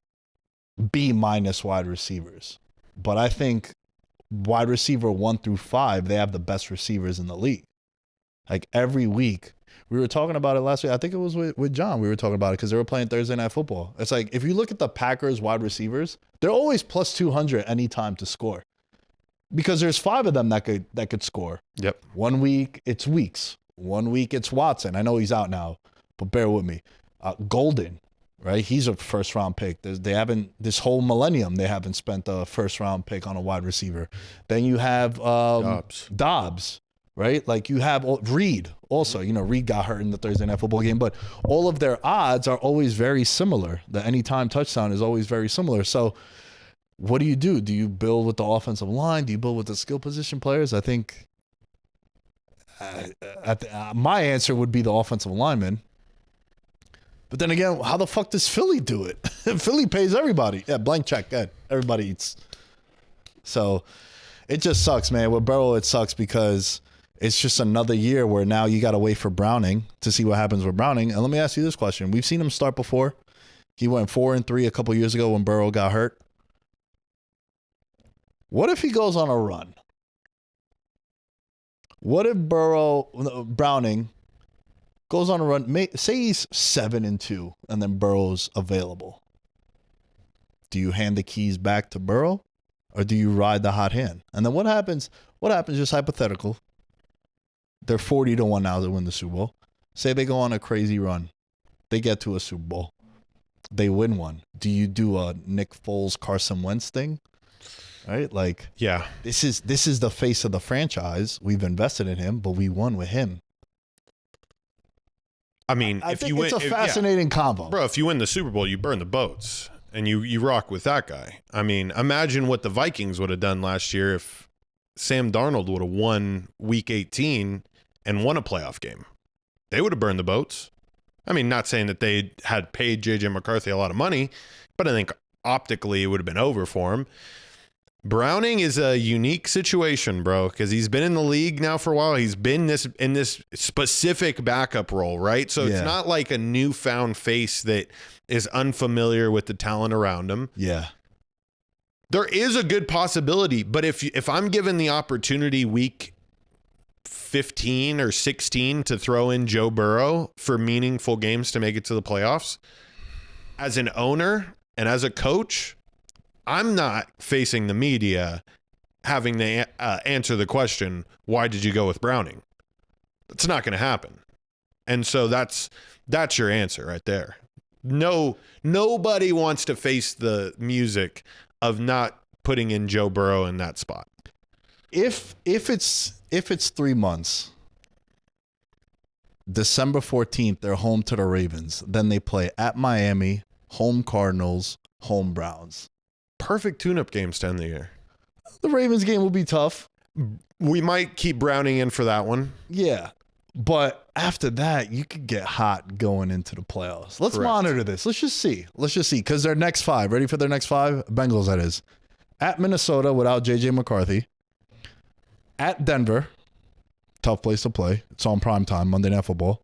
B- wide receivers. But I think wide receiver 1 through 5, they have the best receivers in the league. Like, every week, we were talking about it last week. I think it was with John. We were talking about it because they were playing Thursday Night Football. It's like, if you look at the Packers wide receivers, they're always plus 200 anytime to score. Because there's 5 of them that could score. Yep. 1 week, it's Weeks. 1 week, it's Watson. I know he's out now, but bear with me. Golden, right? He's a first-round pick. They haven't, this whole millennium, they haven't spent a first-round pick on a wide receiver. Then you have Dobbs, right? Like you have Reed also. Reed got hurt in the Thursday Night Football game, but all of their odds are always very similar. The anytime touchdown is always very similar. So what do? Do you build with the offensive line? Do you build with the skill position players? I think my answer would be the offensive lineman. But then again, how the fuck does Philly do it? Philly pays everybody. Yeah, blank check. Good. Everybody eats. So it just sucks, man. With Burrow, it sucks because it's just another year where now you got to wait for Browning to see what happens with Browning. And let me ask you this question. We've seen him start before. He went 4-3 a couple years ago when Burrow got hurt. What if he goes on a run? What if Browning goes on a run? Say he's 7-2, and then Burrow's available. Do you hand the keys back to Burrow, or do you ride the hot hand? And then what happens? What happens? Just hypothetical. They're 40-1 now to win the Super Bowl. Say they go on a crazy run. They get to a Super Bowl. They win one. Do you do a Nick Foles, Carson Wentz thing? Right? Like, yeah, this is the face of the franchise. We've invested in him, but we won with him. I mean, I think it's a fascinating combo. Bro, if you win the Super Bowl, you burn the boats and you rock with that guy. I mean, imagine what the Vikings would have done last year if Sam Darnold would have won week 18 and won a playoff game. They would have burned the boats. I mean, not saying that they had paid J.J. McCarthy a lot of money, but I think optically it would have been over for him. Browning is a unique situation, bro, because he's been in the league now for a while. He's been in this specific backup role, right? So it's not like a newfound face that is unfamiliar with the talent around him. Yeah. There is a good possibility, but if I'm given the opportunity week 15 or 16 to throw in Joe Burrow for meaningful games to make it to the playoffs, as an owner and as a coach, I'm not facing the media having to answer the question, why did you go with Browning? It's not going to happen. And so that's your answer right there. No, nobody wants to face the music of not putting in Joe Burrow in that spot. If it's 3 months, December 14th, they're home to the Ravens. Then they play at Miami, home Cardinals, home Browns. Perfect tune-up games to end the year. The Ravens game will be tough. We might keep Browning in for that one. Yeah. But after that, you could get hot going into the playoffs. Let's monitor this. Let's just see. Because their next 5, ready for their next 5? Bengals, that is. At Minnesota without J.J. McCarthy. At Denver. Tough place to play. It's on primetime, Monday Night Football.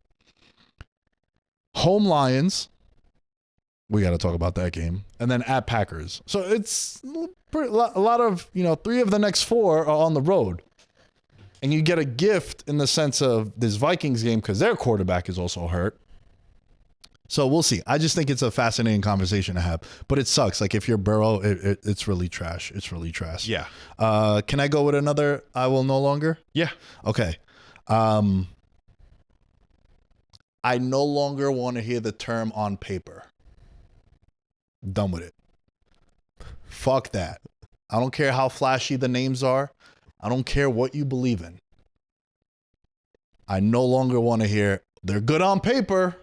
Home Lions. We got to talk about that game. And then at Packers. So it's a lot of, 3 of the next 4 are on the road. And you get a gift in the sense of this Vikings game because their quarterback is also hurt. So we'll see. I just think it's a fascinating conversation to have. But it sucks. Like if you're Burrow, it's really trash. It's really trash. Yeah. Can I go with another I will no longer? Yeah. Okay. I no longer want to hear the term on paper. Done with it. Fuck that. I don't care how flashy the names are. I don't care what you believe in. I no longer want to hear they're good on paper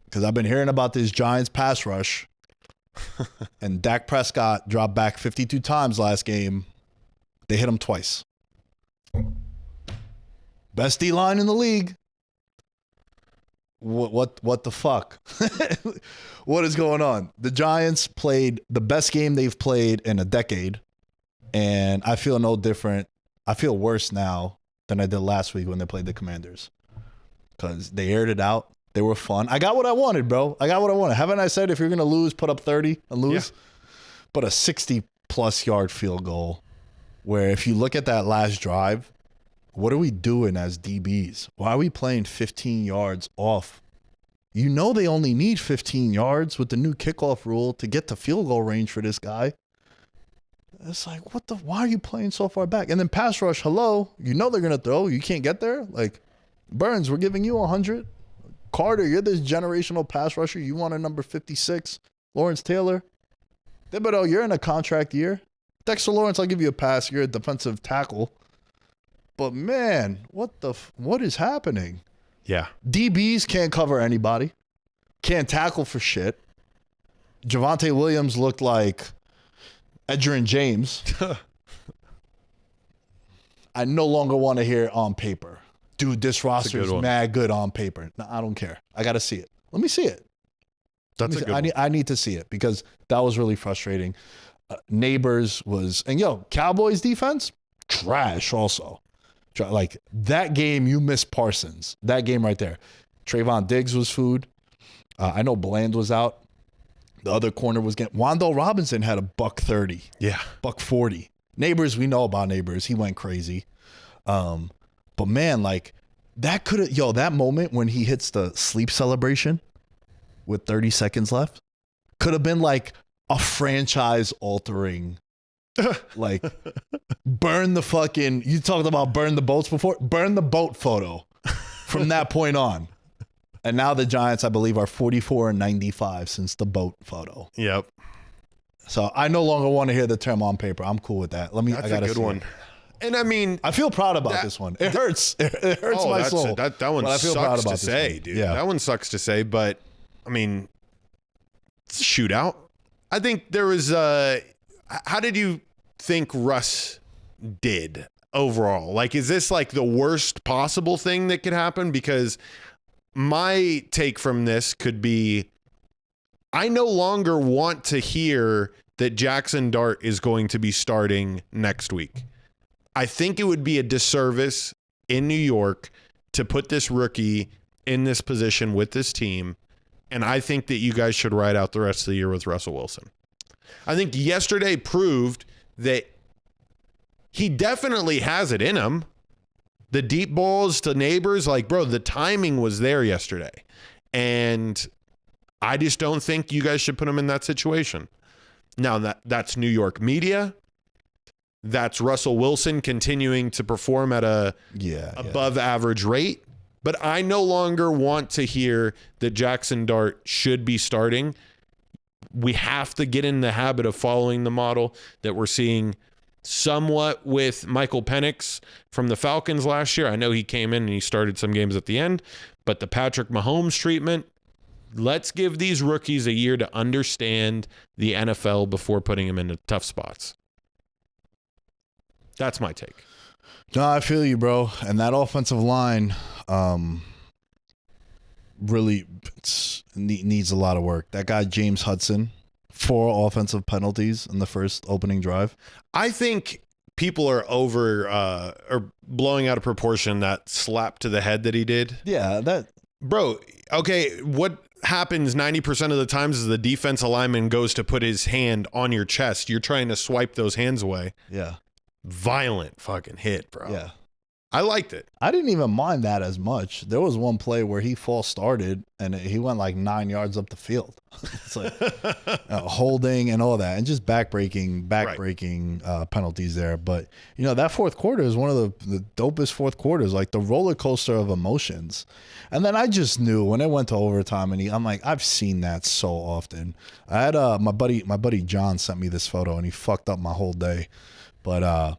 because I've been hearing about this Giants pass rush and Dak Prescott dropped back 52 times last game. They hit him twice. Best D-line in the league. What the fuck? What is going on? The Giants played the best game they've played in a decade, and I feel no different. I feel worse now than I did last week when they played the Commanders because they aired it out. They were fun. I got what I wanted, bro. I got what I wanted. Haven't I said if you're going to lose, put up 30 and lose? Yeah. But a 60-plus yard field goal where if you look at that last drive, what are we doing as DBs? Why are we playing 15 yards off? You know they only need 15 yards with the new kickoff rule to get to field goal range for this guy. It's like, why are you playing so far back? And then pass rush, hello, you know they're going to throw. You can't get there? Like, Burns, we're giving you 100. Carter, you're this generational pass rusher. You want a number 56. Lawrence Taylor. Thibodeau, you're in a contract year. Dexter Lawrence, I'll give you a pass. You're a defensive tackle. But, man, what is happening? Yeah. DBs can't cover anybody. Can't tackle for shit. Javonte Williams looked like Edgerrin James. I no longer want to hear on paper. Dude, this roster is mad good on paper. No, I don't care. I got to see it. Let me see it. That's a good one. I need to see it because that was really frustrating. Neighbors was, and Cowboys defense, trash also. Like that game, you missed Parsons. That game right there. Trayvon Diggs was food. I know Bland was out. The other corner was getting. Wandale Robinson had a $130. Yeah. $140. Neighbors, we know about Neighbors. He went crazy. But man, like that could have, that moment when he hits the sleep celebration with 30 seconds left could have been like a franchise altering. Like burn the fucking, you talked about burn the boats before, burn the boat photo from that point on. And now the Giants, I believe, are 44-95 since the boat photo. Yep. So I no longer want to hear the term on paper. I'm cool with that. That's a good one. And I mean, I feel proud about this one. It hurts. It hurts my soul. That one sucks to say, dude. Yeah. That one sucks to say, but I mean, it's a shootout. I think there was how did you think Russ did overall? Like, is this like the worst possible thing that could happen? Because my take from this could be, I no longer want to hear that Jackson Dart is going to be starting next week. I think it would be a disservice in New York to put this rookie in this position with this team. And I think that you guys should ride out the rest of the year with Russell Wilson. I think yesterday proved that he definitely has it in him. The deep balls to neighbors, like, bro, the timing was there yesterday. And I just don't think you guys should put him in that situation. Now, that's New York media. That's Russell Wilson continuing to perform at a above average rate. But I no longer want to hear that Jackson Dart should be starting. We have to get in the habit of following the model that we're seeing somewhat with Michael Penix from the Falcons last year. I know he came in and he started some games at the end, but the Patrick Mahomes treatment, let's give these rookies a year to understand the NFL before putting them into tough spots. That's my take. No, I feel you, bro. And that offensive line really needs a lot of work. That guy, James Hudson, 4 offensive penalties in the first opening drive. I think people are or blowing out of proportion that slap to the head that he did. Yeah, Bro, okay, what happens 90% of the times is the defensive lineman goes to put his hand on your chest. You're trying to swipe those hands away. Yeah. Violent fucking hit, bro. Yeah. I liked it. I didn't even mind that as much. There was one play where he false started and he went like 9 yards up the field. It's like holding and all that, and just backbreaking penalties there. But you know, that fourth quarter is one of the dopest fourth quarters, like the roller coaster of emotions. And then I just knew when it went to overtime, and I'm like, I've seen that so often. I had my buddy John sent me this photo, and he fucked up my whole day. But a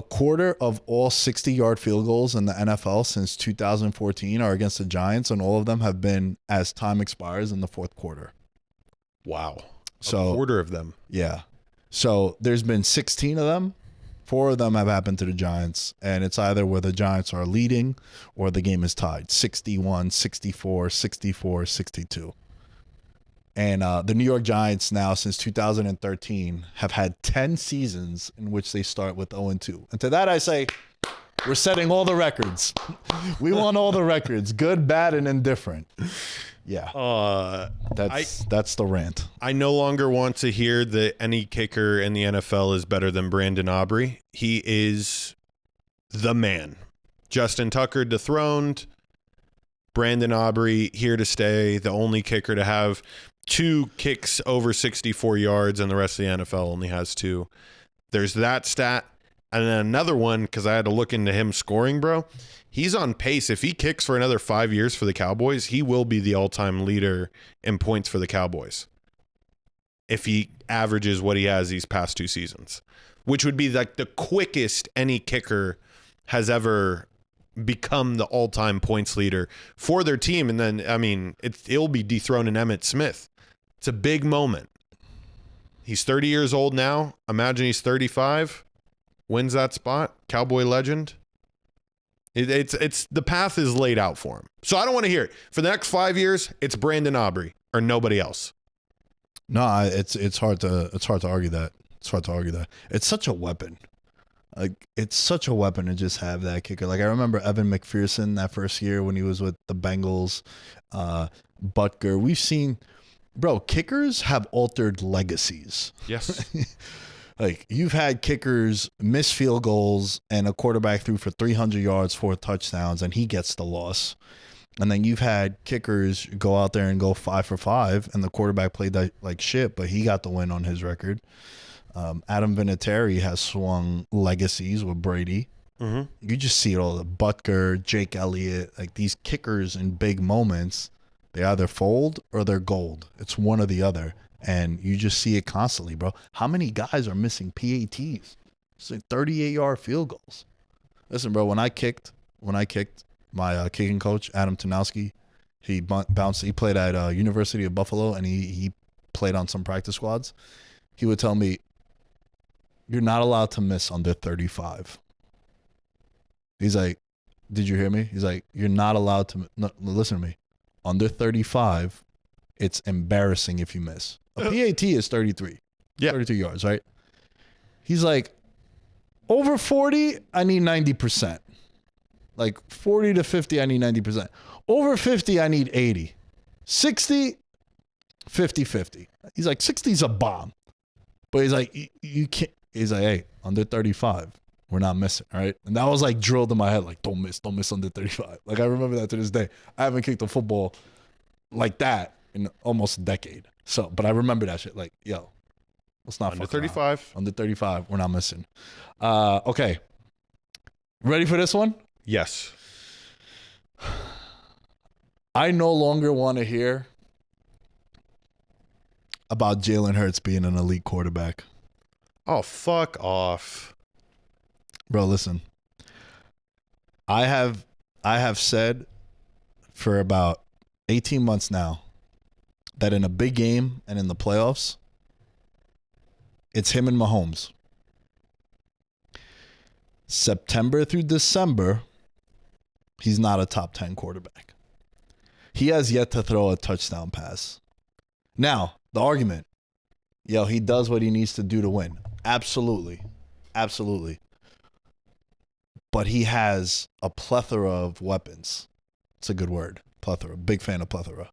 quarter of all 60-yard field goals in the NFL since 2014 are against the Giants, and all of them have been as time expires in the fourth quarter. Wow. So, a quarter of them. Yeah. So there's been 16 of them. 4 of them have happened to the Giants, and it's either where the Giants are leading or the game is tied, 61, 64, 64, 62. And the New York Giants now, since 2013, have had 10 seasons in which they start with 0-2. And to that I say, we're setting all the records. We want all the records, good, bad, and indifferent. Yeah. That's the rant. I no longer want to hear that any kicker in the NFL is better than Brandon Aubrey. He is the man. Justin Tucker dethroned. Brandon Aubrey here to stay, the only kicker to have 2 kicks over 64 yards, and the rest of the NFL only has 2. There's that stat. And then another one, because I had to look into him scoring, bro. He's on pace. If he kicks for another 5 years for the Cowboys, he will be the all-time leader in points for the Cowboys. If he averages what he has these past 2 seasons, which would be like the quickest any kicker has ever become the all-time points leader for their team. And then, I mean, it'll be dethroning Emmitt Smith. It's a big moment. He's 30 years old now. Imagine he's 35. Wins that spot. Cowboy legend. It's the path is laid out for him. So I don't want to hear it. For the next 5 years, it's Brandon Aubrey or nobody else. No, it's hard to argue that. It's hard to argue that. It's such a weapon. Like, it's such a weapon to just have that kicker. Like, I remember Evan McPherson that first year when he was with the Bengals, Butker. We've seen, bro, kickers have altered legacies. Yes. Like, you've had kickers miss field goals and a quarterback threw for 300 yards, 4 touchdowns, and he gets the loss. And then you've had kickers go out there and go 5 for 5, and the quarterback played that like shit, but he got the win on his record. Adam Vinatieri has swung legacies with Brady. Mm-hmm. You just see it all. The Butker, Jake Elliott, like these kickers in big moments, they either fold or they're gold. It's one or the other. And you just see it constantly, bro. How many guys are missing PATs? It's like 38-yard field goals. Listen, bro, when I kicked my kicking coach, Adam Tanowski, he bounced. He played at University of Buffalo, and he played on some practice squads. He would tell me, you're not allowed to miss under 35. He's like, did you hear me? He's like, you're not allowed to, no, listen to me. Under 35, it's embarrassing if you miss. A PAT is 33. Yeah. 33 yards, right? He's like, over 40, I need 90%. Like 40 to 50, I need 90%. Over 50, I need 80. 60, 50-50. He's like, 60 is a bomb. But he's like, you can't. He's like, hey, under 35, we're not missing, right? And that was like drilled in my head, like, don't miss under 35. Like, I remember that to this day. I haven't kicked a football like that in almost a decade. So, but I remember that shit. Like, yo, let's not under 35. Under 35, we're not missing. Okay. Ready for this one? Yes. I no longer want to hear about Jalen Hurts being an elite quarterback. Oh, fuck off. Bro, listen. I have said for about 18 months now that in a big game and in the playoffs, it's him and Mahomes. September through December, he's not a top 10 quarterback. He has yet to throw a touchdown pass. Now, the argument, he does what he needs to do to win. Absolutely. Absolutely. But he has a plethora of weapons. It's a good word. Plethora. Big fan of plethora.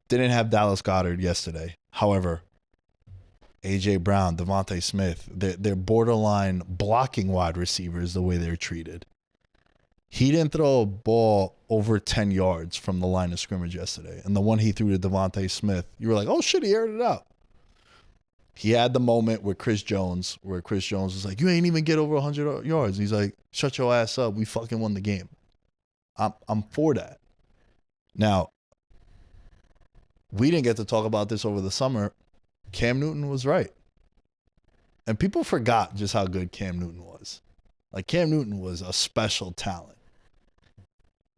Didn't have Dallas Goedert yesterday. However, A.J. Brown, Devontae Smith, they're borderline blocking wide receivers the way they're treated. He didn't throw a ball over 10 yards from the line of scrimmage yesterday. And the one he threw to Devontae Smith, you were like, oh, shit, he aired it out. He had the moment with Chris Jones where Chris Jones was like, you ain't even get over 100 yards. He's like, shut your ass up. We fucking won the game. I'm for that. Now, we didn't get to talk about this over the summer. Cam Newton was right. And people forgot just how good Cam Newton was. Like, Cam Newton was a special talent.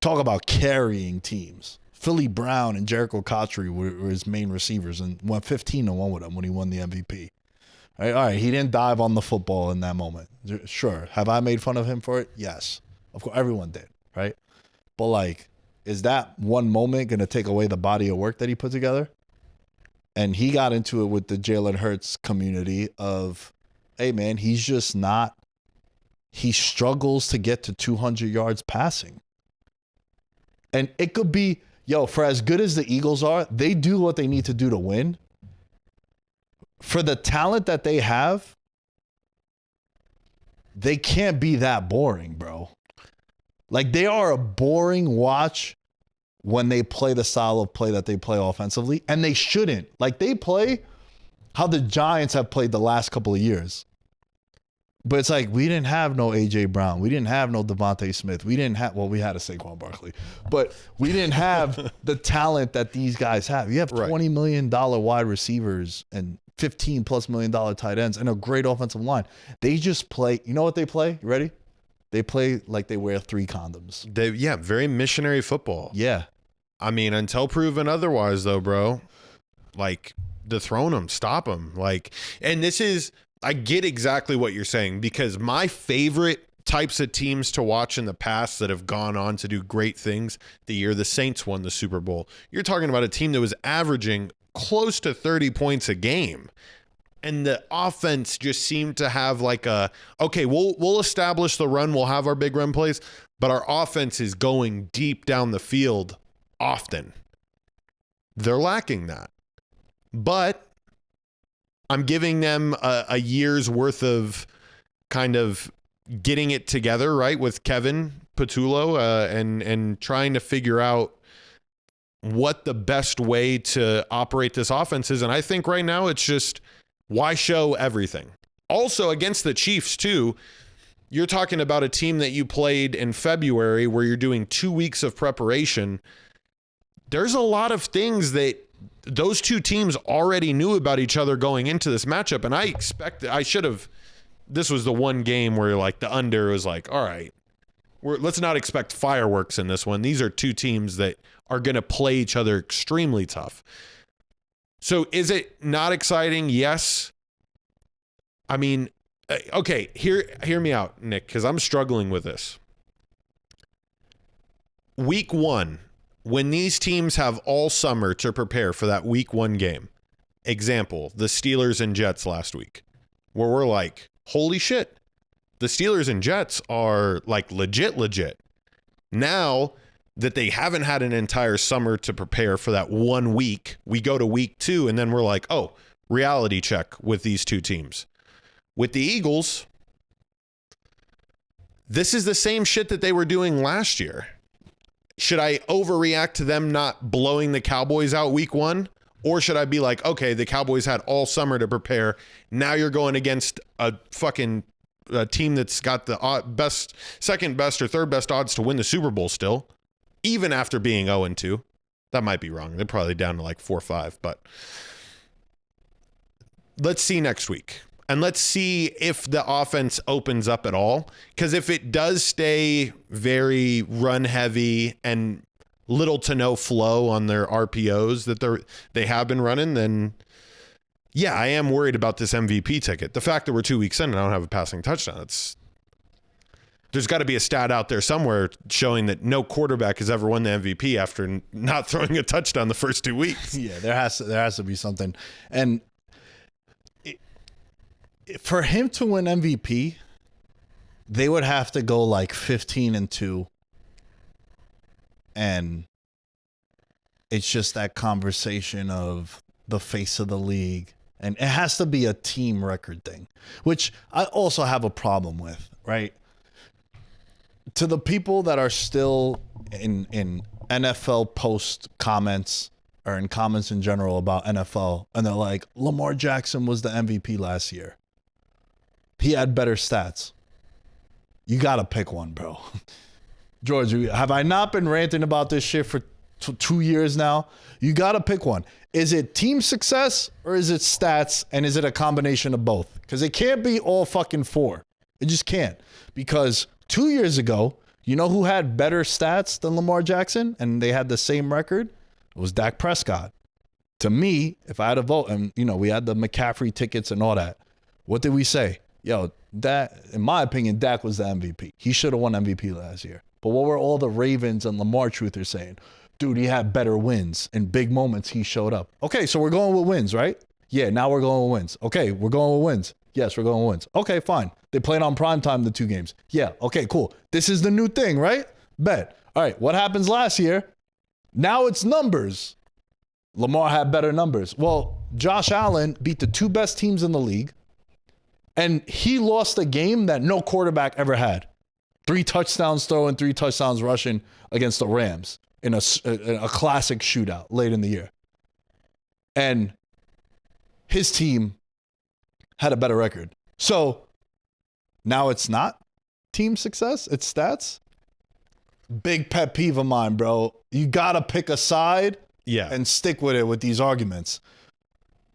Talk about carrying teams. Philly Brown and Jericho Cotchery were his main receivers and went 15-1 with him when he won the MVP. All right, he didn't dive on the football in that moment. Sure. Have I made fun of him for it? Yes. Of course, everyone did, right? But, like, is that one moment going to take away the body of work that he put together? And he got into it with the Jalen Hurts community of, hey, man, he's just not, he struggles to get to 200 yards passing. And it could be, for as good as the Eagles are, they do what they need to do to win. For the talent that they have, they can't be that boring, bro. Like, they are a boring watch when they play the style of play that they play offensively, and they shouldn't. Like, they play how the Giants have played the last couple of years. But it's like, we didn't have no A.J. Brown. We didn't have no Devontae Smith. We had a Saquon Barkley. But we didn't have the talent that these guys have. You have $20 million wide receivers and $15+ million tight ends and a great offensive line. They just play. You know what they play? You ready? They play like they wear 3 condoms. Very missionary football. Yeah. I mean, until proven otherwise, though, bro, like, dethrone them, stop them. Like, and this is, I get exactly what you're saying, because my favorite types of teams to watch in the past that have gone on to do great things, the year the Saints won the Super Bowl, you're talking about a team that was averaging close to 30 points a game. And the offense just seemed to have like we'll establish the run, we'll have our big run plays, but our offense is going deep down the field often. They're lacking that. But I'm giving them a year's worth of kind of getting it together, right, with Kevin Patullo and trying to figure out what the best way to operate this offense is. And I think right now it's just, why show everything? Also, against the Chiefs, too, you're talking about a team that you played in February where you're doing 2 weeks of preparation. There's a lot of things that those two teams already knew about each other going into this matchup. And this was the one game where like the under was like, all right, let's not expect fireworks in this one. These are two teams that are going to play each other extremely tough. So is it not exciting? Yes. I mean, Okay, hear me out, Nick, because I'm struggling with this. Week 1, when these teams have all summer to prepare for that week 1 game, example, the Steelers and Jets last week, where we're like, holy shit, the Steelers and Jets are like legit. Now that they haven't had an entire summer to prepare for that 1 week, we go to week 2 and then we're like, oh, reality check with these two teams. With the Eagles, this is the same shit that they were doing last year. Should I overreact to them not blowing the Cowboys out week 1? Or should I be like, okay, the Cowboys had all summer to prepare. Now you're going against a fucking team that's got the second best or third best odds to win the Super Bowl still, even after being 0-2. That might be wrong. They're probably down to like 4-5, but let's see next week. And let's see if the offense opens up at all. Because if it does stay very run heavy and little to no flow on their RPOs that they have been running, then yeah, I am worried about this MVP ticket. The fact that we're 2 weeks in and I don't have a passing touchdown, there's got to be a stat out there somewhere showing that no quarterback has ever won the MVP after not throwing a touchdown the first 2 weeks. Yeah, there has to be something. And for him to win MVP, they would have to go like 15-2. And it's just that conversation of the face of the league. And it has to be a team record thing, which I also have a problem with, right? To the people that are still in NFL post comments or in comments in general about NFL, and they're like, Lamar Jackson was the MVP last year. He had better stats. You got to pick one, bro. George, have I not been ranting about this shit for 2 years now? You got to pick one. Is it team success or is it stats, and is it a combination of both? Because it can't be all fucking four. It just can't. Because 2 years ago, you know who had better stats than Lamar Jackson and they had the same record? It was Dak Prescott. To me, if I had a vote, and we had the McCaffrey tickets and all that, what did we say? Yo, that, in my opinion, Dak was the MVP. He should have won MVP last year. But what were all the Ravens and Lamar truthers saying? Dude, he had better wins. In big moments, he showed up. Okay, so we're going with wins, right? Yeah, now we're going with wins. Okay, we're going with wins. Yes, we're going with wins. Okay, fine. They played on primetime the 2 games. Yeah, okay, cool. This is the new thing, right? Bet. All right, what happens last year? Now it's numbers. Lamar had better numbers. Well, Josh Allen beat the 2 best teams in the league, and he lost a game that no quarterback ever had. 3 touchdowns throwing, 3 touchdowns rushing against the Rams in a classic shootout late in the year. And his team had a better record. So now it's not team success, it's stats. Big pet peeve of mine, bro. You got to pick a side and stick with it with these arguments.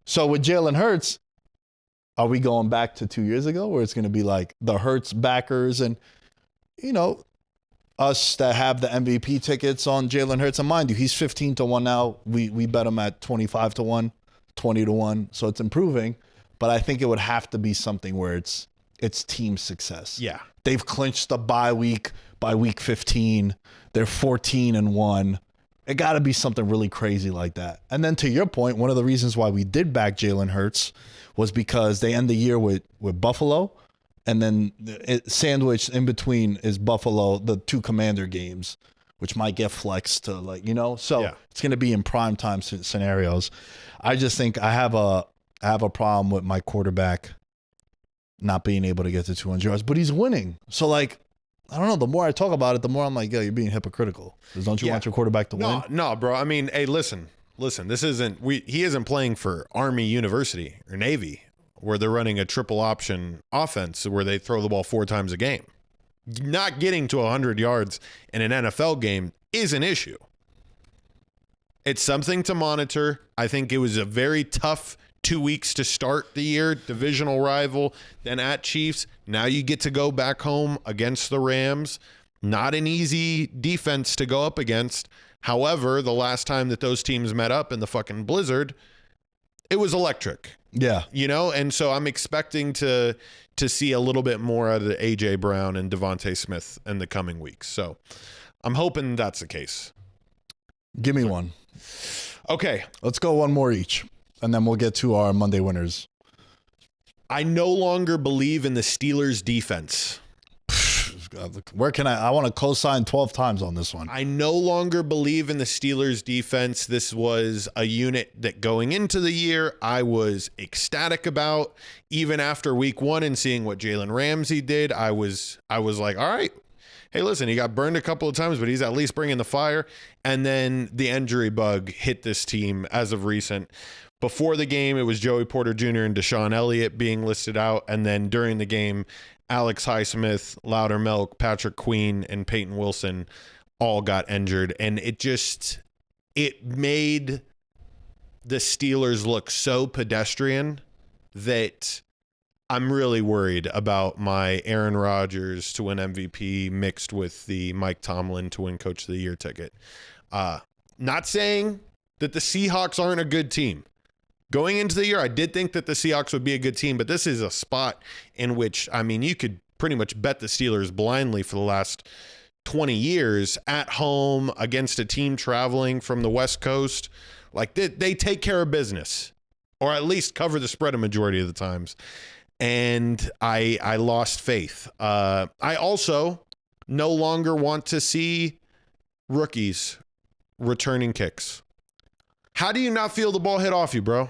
So with Jalen Hurts, are we going back to 2 years ago where it's going to be like the Hurts backers and, us that have the MVP tickets on Jalen Hurts? And mind you, he's 15-1 now. We bet him at 25-1, 20-1. So it's improving. But I think it would have to be something where it's team success. Yeah. They've clinched the bye week by week 15. They're 14-1. It got to be something really crazy like that. And then to your point, one of the reasons why we did back Jalen Hurts was because they end the year with Buffalo. And then sandwiched in between is Buffalo, the 2 Commander games, which might get flexed to So it's going to be in primetime scenarios. I just think I have a problem with my quarterback not being able to get to 200 yards, but he's winning. So I don't know. The more I talk about it, the more I'm like, yo, you're being hypocritical. Because don't you want your quarterback to win? No, bro. I mean, hey, listen. This isn't. He isn't playing for Army University or Navy, where they're running a triple option offense where they throw the ball 4 times a game. Not getting to 100 yards in an NFL game is an issue. It's something to monitor. I think it was a very tough 2 weeks to start the year, divisional rival, then at Chiefs. Now you get to go back home against the Rams. Not an easy defense to go up against. However, the last time that those teams met up in the fucking blizzard, it was electric. Yeah. You know, and so I'm expecting to see a little bit more out of the AJ Brown and Devontae Smith in the coming weeks. So I'm hoping that's the case. Give me one. Okay. Let's go one more each, and then we'll get to our Monday winners. I no longer believe in the Steelers defense. Where can I want to co-sign 12 times on this one. I no longer believe in the Steelers defense. This was a unit that going into the year, I was ecstatic about. Even after week 1 and seeing what Jalen Ramsey did, I was like, all right, hey, listen, he got burned a couple of times, but he's at least bringing the fire. And then the injury bug hit this team as of recent. Before the game, it was Joey Porter Jr. and Deshaun Elliott being listed out. And then during the game, Alex Highsmith, Loudermilk, Patrick Queen, and Peyton Wilson all got injured. And it made the Steelers look so pedestrian that I'm really worried about my Aaron Rodgers to win MVP mixed with the Mike Tomlin to win Coach of the Year ticket. Not saying that the Seahawks aren't a good team. Going into the year, I did think that the Seahawks would be a good team, but this is a spot in which, I mean, you could pretty much bet the Steelers blindly for the last 20 years at home against a team traveling from the West Coast. Like, they take care of business, or at least cover the spread a majority of the times. And I lost faith. I also no longer want to see rookies returning kicks. How do you not feel the ball hit off you, bro?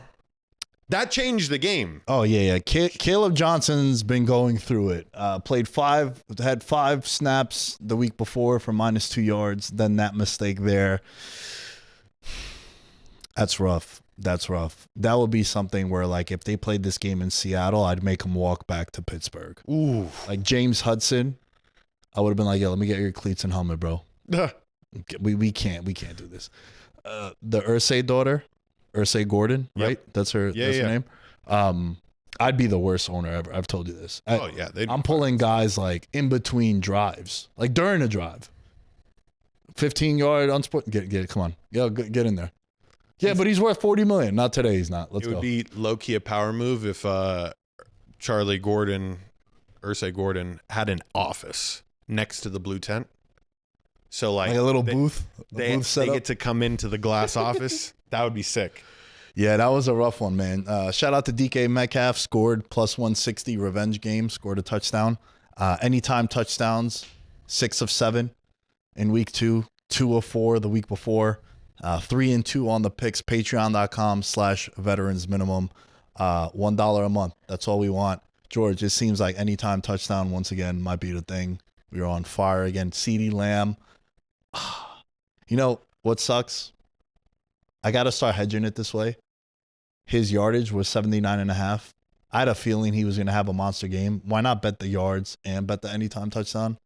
That changed the game. Oh, yeah. Caleb Johnson's been going through it. Had 5 snaps the week before for -2 yards. Then that mistake there. That's rough. That would be something where, like, if they played this game in Seattle, I'd make them walk back to Pittsburgh. Ooh. Like James Hudson, I would have been like, yeah, let me get your cleats and helmet, bro. We can't do this. The Irsay daughter, Irsay Gordon, right? Yep. That's her name. I'd be the worst owner ever. I've told you this. I'm pulling guys like in between drives, like during a drive. 15-yard unsplit. Get it. Come on. Yeah, get in there. Yeah, but he's worth $40 million. Not today. He's not. Let's go. It would be low-key a power move if Charlie Gordon, Irsay Gordon, had an office next to the blue tent. So like a little booth. They get to come into the glass office. That would be sick. Yeah, that was a rough one, man. Shout out to DK Metcalf, scored +160 revenge game, scored a touchdown. Anytime touchdowns, 6 of 7 in week 2, 2 of 4 the week before, 3 and 2 on the picks. Patreon.com/veterans minimum, $1 a month. That's all we want. George, it seems like anytime touchdown once again might be the thing. We are on fire again. CeeDee Lamb. You know what sucks? I got to start hedging it this way. His yardage was 79.5. I had a feeling he was going to have a monster game. Why not bet the yards and bet the anytime touchdown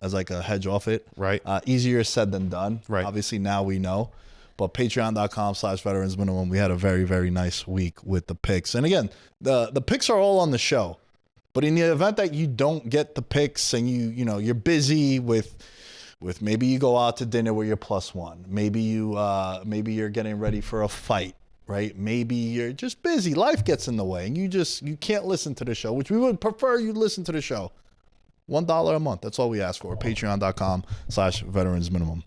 as like a hedge off it? Right. Easier said than done. Right. Obviously now we know. But patreon.com/veterans minimum. We had a very, very nice week with the picks. And again, the picks are all on the show. But in the event that you don't get the picks and you're busy with maybe you go out to dinner with your +1. Maybe you're getting ready for a fight, right? Maybe you're just busy. Life gets in the way and you can't listen to the show, which we would prefer you listen to the show. $1 a month. That's all we ask for. Patreon.com/veterans minimum.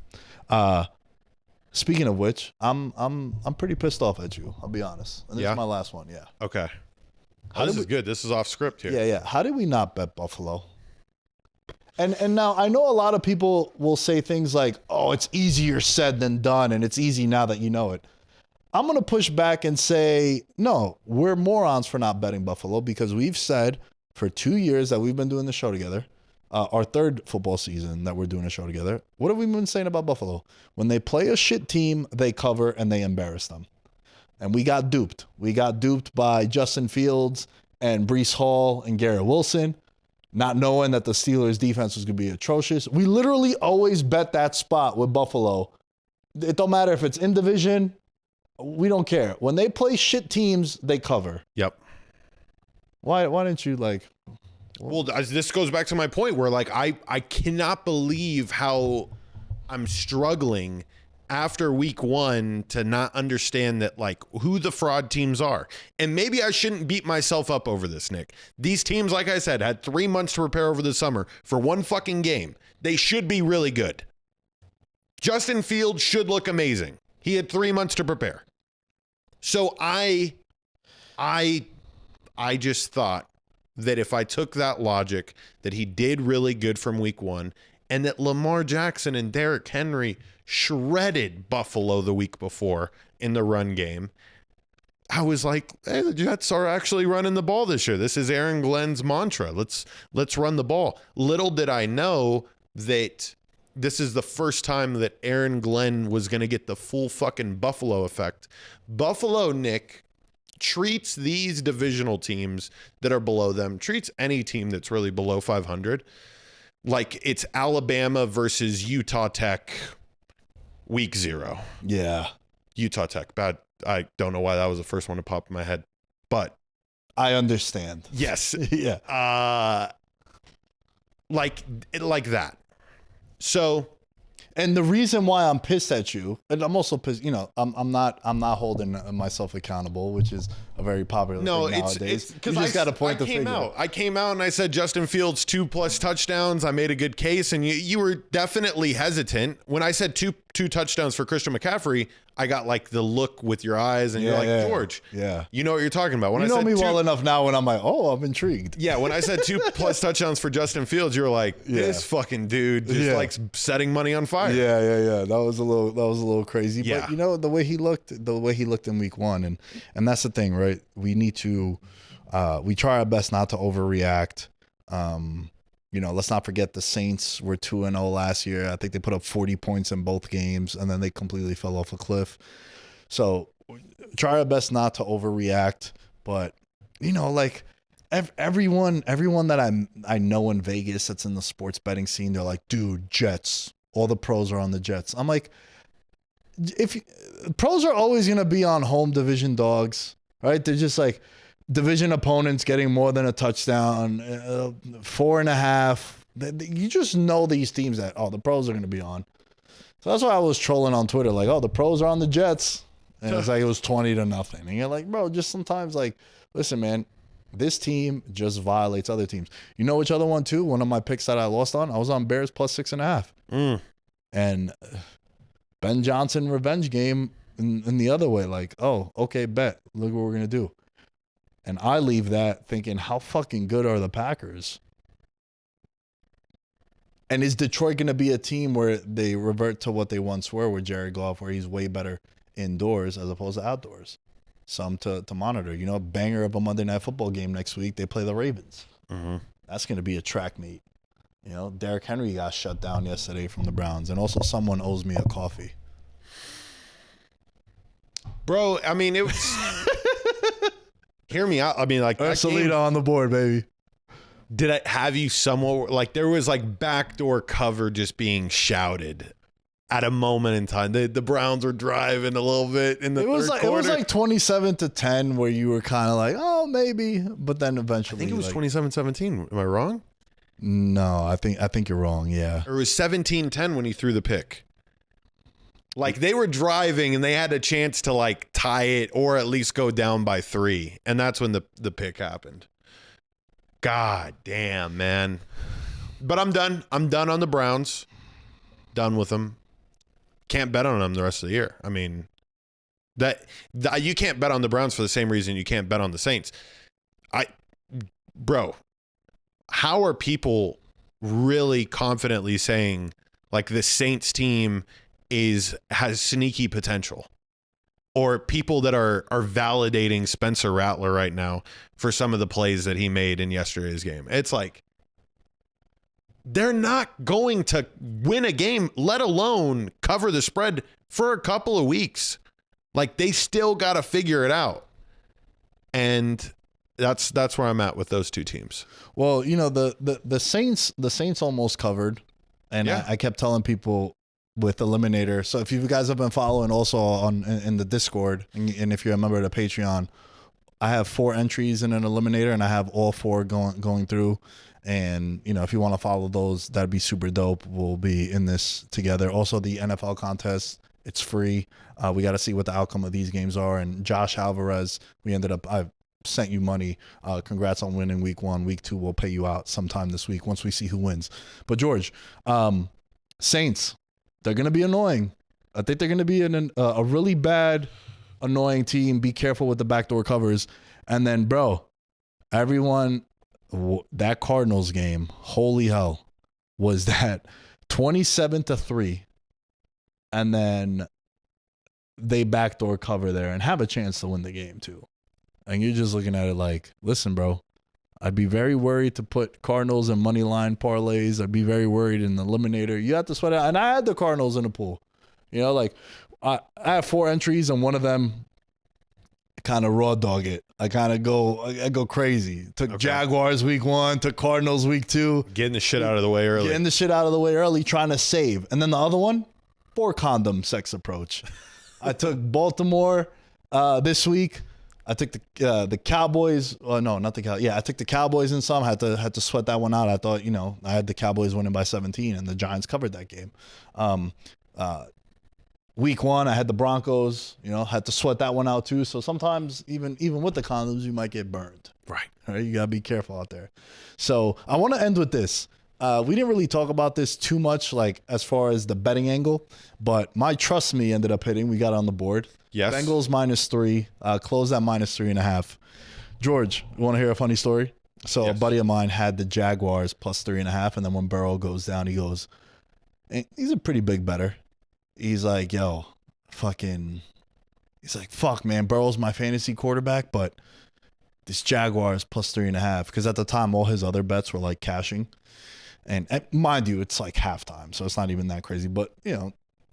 Speaking of which, I'm pretty pissed off at you. I'll be honest. And this is my last one. Yeah. Okay. This is good. This is off script here. Yeah. How did we not bet Buffalo? And now I know a lot of people will say things like, oh, it's easier said than done, and it's easy now that you know it. I'm going to push back and say, no, we're morons for not betting Buffalo because we've said for 2 years that we've been doing the show together, our 3rd football season that we're doing a show together. What have we been saying about Buffalo? When they play a shit team, they cover and they embarrass them. And we got duped. We got duped by Justin Fields and Breece Hall and Garrett Wilson, not knowing that the Steelers' defense was going to be atrocious. We literally always bet that spot with Buffalo. It don't matter if it's in division. We don't care. When they play shit teams, they cover. Yep. Why didn't you like... Well, this goes back to my point where like I cannot believe how I'm struggling after week 1 to not understand that, like, who the fraud teams are. And maybe I shouldn't beat myself up over this, Nick. These teams, like I said, had 3 months to prepare over the summer for one fucking game. They should be really good. Justin Fields should look amazing. He had 3 months to prepare. So I just thought that if I took that logic, that he did really good from week 1, and that Lamar Jackson and Derrick Henry shredded Buffalo the week before in the run game, I was like, hey, the Jets are actually running the ball this year. This is Aaron Glenn's mantra. Let's run the ball. Little did I know that this is the first time that Aaron Glenn was going to get the full fucking Buffalo effect. Buffalo, Nick, treats these divisional teams that are below them, treats any team that's really below 500 like it's Alabama versus Utah Tech week 0. Yeah. Utah Tech. Bad. I don't know why that was the first one to pop in my head, but I understand. Yes. Yeah. Like that. So, and the reason why I'm pissed at you, and I'm also pissed, I'm not holding myself accountable, which is a very popular thing nowadays. It's because you just got to point the finger. I came out and I said Justin Fields 2+ touchdowns. I made a good case, and you were definitely hesitant when I said two touchdowns for Christian McCaffrey. I got like the look with your eyes, and you're like, George, you know what you're talking about. When you know me well enough now when I'm like, oh, I'm intrigued. Yeah, when I said 2+ touchdowns for Justin Fields, you were like, this fucking dude just likes setting money on fire. Yeah. That was a little crazy. Yeah. But the way he looked in week 1, and that's the thing, right? We need to we try our best not to overreact. Let's not forget the Saints were 2-0 last year. I think they put up 40 points in both games, and then they completely fell off a cliff. So try our best not to overreact. But, like everyone that I know in Vegas that's in the sports betting scene, they're like, dude, Jets. All the pros are on the Jets. I'm like, pros are always going to be on home division dogs, right? They're just like, division opponents getting more than a touchdown, 4.5. You just know these teams that, the pros are going to be on. So that's why I was trolling on Twitter, like, the pros are on the Jets. And it's like it was 20-0. And you're like, bro, just sometimes, like, listen, man, this team just violates other teams. You know which other one, too? One of my picks that I lost on? I was on Bears plus 6.5. And Ben Johnson revenge game in the other way, like, okay, bet. Look what we're going to do. And I leave that thinking, how fucking good are the Packers? And is Detroit going to be a team where they revert to what they once were with Jared Goff, where he's way better indoors as opposed to outdoors? Some to monitor. Banger of a Monday Night Football game next week. They play the Ravens. Mm-hmm. That's going to be a track meet. Derrick Henry got shut down yesterday from the Browns. And also someone owes me a coffee. Bro, I mean, it was... Hear me out. I mean, like, Salita on the board, baby. Did I have you somewhere? Like, there was like backdoor cover just being shouted at a moment in time. The Browns were driving a little bit in the third quarter. It was like 27-10, where you were kind of like, oh, maybe, but then eventually, I think it was 27-17. Am I wrong? No, I think you're wrong. Yeah, or it was 17-10 when he threw the pick. Like, they were driving and they had a chance to like tie it or at least go down by 3. And that's when the pick happened. God damn, man. But I'm done. I'm done on the Browns. Done with them. Can't bet on them the rest of the year. I mean, that you can't bet on the Browns for the same reason you can't bet on the Saints. Bro, how are people really confidently saying like the Saints team has sneaky potential, or people that are validating Spencer Rattler right now for some of the plays that he made in yesterday's game? It's like, they're not going to win a game, let alone cover the spread for a couple of weeks. Like, they still got to figure it out. And that's where I'm at with those two teams. Well, the Saints almost covered. And I kept telling people, with Eliminator. So if you guys have been following also in the Discord, and if you're a member of the Patreon, I have 4 entries in an Eliminator, and I have all 4 going through. And, if you want to follow those, that'd be super dope. We'll be in this together. Also, the NFL contest It's free. We got to see what the outcome of these games are. And Josh Alvarez, I sent you money. Congrats on winning week 1. Week 2, we'll pay you out sometime this week once we see who wins. But George, Saints, they're going to be annoying. I think they're going to be a really bad, annoying team. Be careful with the backdoor covers. And then, bro, everyone, that Cardinals game, holy hell, was that 27-3. And then they backdoor cover there and have a chance to win the game too. And you're just looking at it like, listen, bro, I'd be very worried to put Cardinals in money line parlays. I'd be very worried in the eliminator. You have to sweat out. And I had the Cardinals in the pool. You know, like I have 4 entries and one of them kind of raw dog it. I go crazy. Took Jaguars week 1, took Cardinals week 2. Getting the shit out of the way early. Trying to save. And then the other one, 4 condom sex approach. I took Baltimore this week. I took the Cowboys. Oh, no, not the Cowboys. Yeah, I took the Cowboys in some. Had to sweat that one out. I thought, I had the Cowboys winning by 17, and the Giants covered that game. Week 1, I had the Broncos. Had to sweat that one out too. So sometimes, even with the condoms, you might get burned. Right. All right. You gotta be careful out there. So I want to end with this. We didn't really talk about this too much, like as far as the betting angle, but my trust me ended up hitting. We got on the board. Yes. Bengals -3, closed at -3.5. George, you want to hear a funny story? So Yes. A buddy of mine had the Jaguars +3.5, and then when Burrow goes down, he goes, and he's a pretty big bettor. He's like, fuck, man, Burrow's my fantasy quarterback, but this Jaguars +3.5, because at the time, all his other bets were like cashing. And mind you, it's like halftime, so it's not even that crazy. But,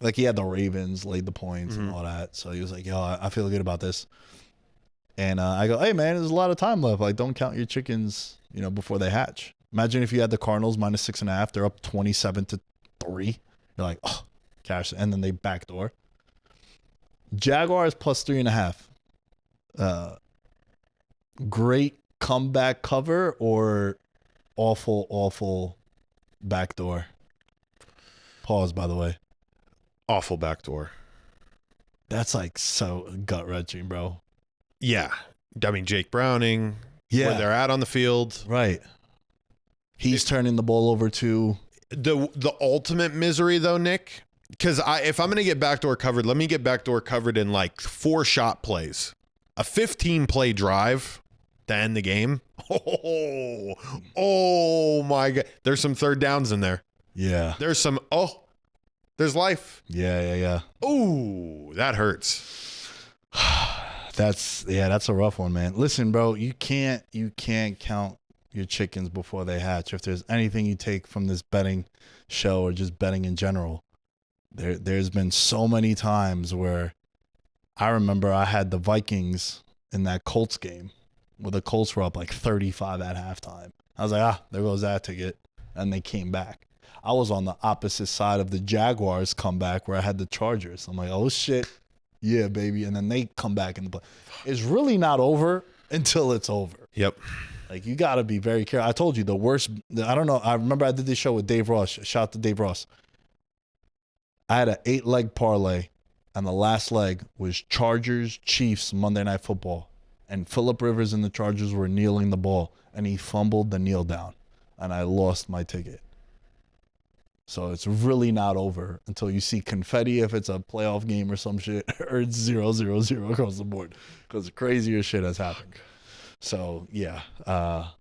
like he had the Ravens, laid the points and all that. So he was like, I feel good about this. And I go, hey, man, there's a lot of time left. Like, don't count your chickens, before they hatch. Imagine if you had the Cardinals -6.5. They're up 27-3. You're like, oh, cash. And then they backdoor. Jaguars +3.5. Great comeback cover or awful backdoor? Pause, by the way. Awful backdoor. That's like so gut-wrenching, bro. Yeah. I mean, Jake Browning, where they're at on the field. Right. He's turning the ball over too. The ultimate misery, though, Nick, because if I'm going to get backdoor covered, let me get backdoor covered in like 4 shot plays. A 15-play drive to end the game. Oh my God. There's some third downs in there. Yeah. There's life. Yeah. Ooh, that hurts. That's a rough one, man. Listen, bro, you can't count your chickens before they hatch. If there's anything you take from this betting show or just betting in general, there's been so many times where I remember I had the Vikings in that Colts game where the Colts were up like 35 at halftime. I was like, there goes that ticket. And they came back. I was on the opposite side of the Jaguars comeback where I had the Chargers. I'm like, oh, shit. Yeah, baby. And then they come back in the play. It's really not over until it's over. Yep. Like, you got to be very careful. I told you the worst. I don't know. I remember I did this show with Dave Ross. Shout out to Dave Ross. I had an 8-leg parlay, and the last leg was Chargers-Chiefs Monday Night Football. And Phillip Rivers and the Chargers were kneeling the ball, and he fumbled the kneel down, and I lost my ticket. So it's really not over until you see confetti if it's a playoff game or some shit, or it's 0-0-0 across the board, because crazier shit has happened. So, yeah.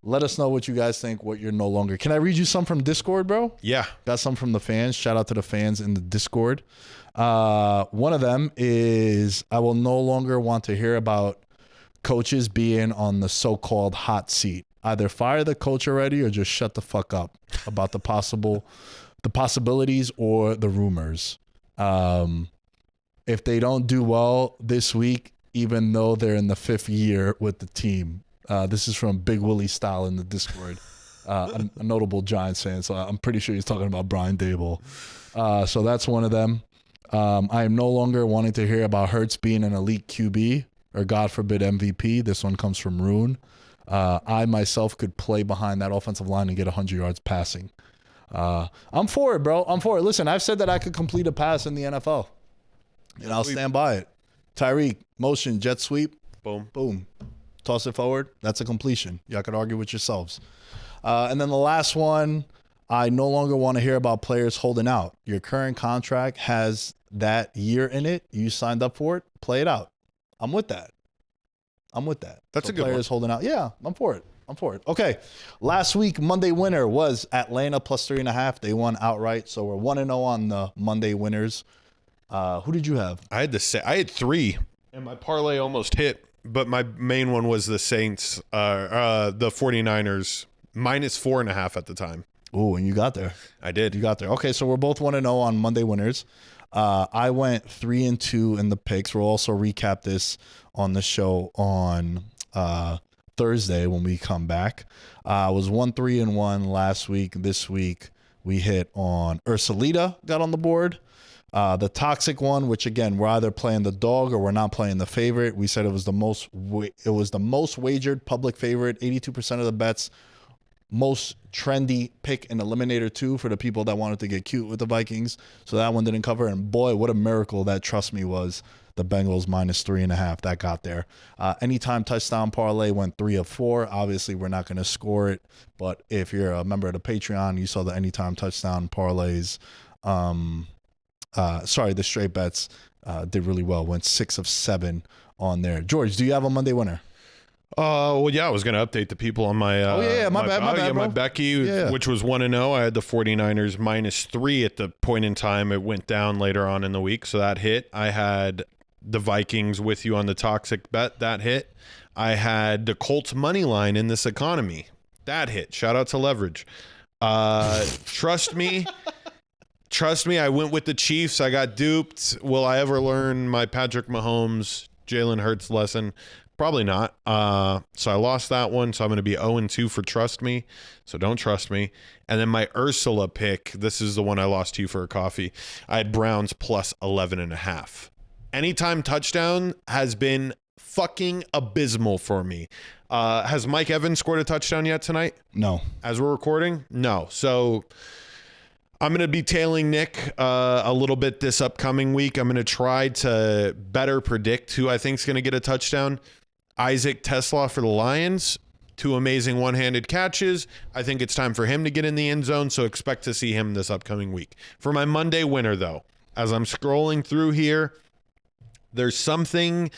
Let us know what you guys think, what you're no longer. Can I read you some from Discord, bro? Yeah. Got some from the fans. Shout out to the fans in the Discord. One of them is, I will no longer want to hear about coaches being on the so-called hot seat. Either fire the coach already or just shut the fuck up about the possibilities or the rumors. If they don't do well this week, even though they're in the 5th year with the team. This is from Big Willie Style in the Discord, a notable Giants fan. So I'm pretty sure he's talking about Brian Dable. So that's one of them. I am no longer wanting to hear about Hurts being an elite QB or, God forbid, MVP. This one comes from Rune. I myself could play behind that offensive line and get 100 yards passing. I'm for it, bro. I'm for it. Listen, I've said that I could complete a pass in the NFL. And I'll stand by it. Tyreek, motion, jet sweep. Boom. Boom. Toss it forward. That's a completion. Y'all could argue with yourselves. And then the last one, I no longer want to hear about players holding out. Your current contract has that year in it. You signed up for it. Play it out. I'm with that. That's a good players one. holding out. Yeah, I'm for it. Okay. Last week, Monday winner was Atlanta plus 3.5. They won outright. So we're 1-0 on the Monday winners. Who did you have? I had 3, and my parlay almost hit, but my main one was the Saints, the 49ers, minus 4.5 at the time. Oh, and you got there. I did. You got there. Okay, so we're both 1-0 on Monday winners. I went 3-2 in the picks. We'll also recap this on the show on Thursday when we come back. I was 1-3-1 last week. This week we hit on Ursulita, got on the board. The toxic one, which again, we're either playing the dog or we're not playing the favorite. We said it was the most wagered public favorite, 82% of the bets. Most trendy pick in Eliminator 2 for the people that wanted to get cute with the Vikings. So that one didn't cover. And boy, what a miracle that trust me was. The Bengals minus 3.5 that got there. Anytime touchdown parlay went 3 of 4. Obviously, we're not going to score it. But if you're a member of the Patreon, you saw the anytime touchdown parlays. The straight bets did really well. Went 6 of 7 on there. George, do you have a Monday winner? Well, yeah, I was going to update the people on my. My bad, my bro. Becky, which was 1-0. I had the 49ers minus 3 at the point in time. It went down later on in the week, so that hit. I had the Vikings with you on the toxic bet. That hit. I had the Colts money line in this economy. That hit. Shout out to Leverage. Trust me. Trust me, I went with the Chiefs. I got duped. Will I ever learn my Patrick Mahomes, Jalen Hurts lesson? Probably not. So I lost that one. So I'm going to be 0-2 for trust me. So don't trust me. And then my Ursula pick, this is the one I lost to you for a coffee. I had Browns plus 11.5. Anytime touchdown has been fucking abysmal for me. Has Mike Evans scored a touchdown yet tonight? No. As we're recording? No. So I'm going to be tailing Nick a little bit this upcoming week. I'm going to try to better predict who I think is going to get a touchdown. Isaac Tesla for the Lions. 2 amazing one-handed catches. I think it's time for him to get in the end zone, so expect to see him this upcoming week. For my Monday winner, though, as I'm scrolling through here, there's something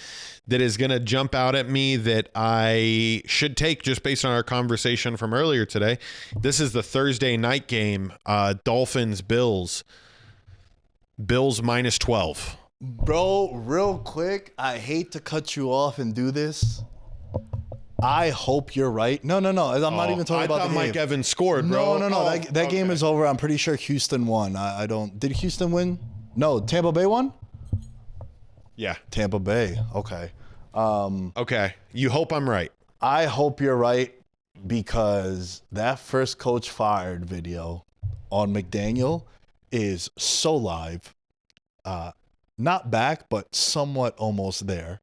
that is going to jump out at me that I should take just based on our conversation from earlier today. This is the Thursday night game, Dolphins-Bills. Bills minus 12. Bro, real quick, I hate to cut you off and do this. I hope you're right. No. I'm not even talking about the game. Mike Evans scored, bro. No. That game is over. I'm pretty sure Houston won. I don't. Did Houston win? No, Tampa Bay won? Yeah. Tampa Bay. Okay. Okay. You hope I'm right. I hope you're right because that first coach fired video on McDaniel is so live. Not back, but somewhat almost there.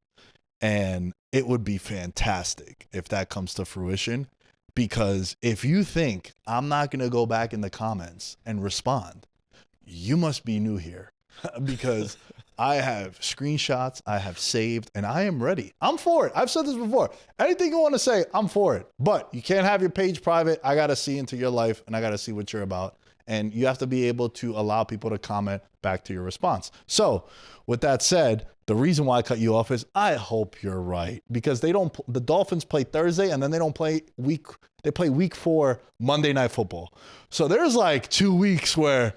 And it would be fantastic if that comes to fruition. Because if you think I'm not going to go back in the comments and respond, you must be new here. Because I have screenshots, I have saved, and I am ready. I'm for it. I've said this before. Anything you want to say, I'm for it. But you can't have your page private. I got to see into your life, and I got to see what you're about. And you have to be able to allow people to comment back to your response. So with that said, the reason why I cut you off is I hope you're right. Because the Dolphins play Thursday, and then they play week 4 Monday Night Football. So there's like 2 weeks where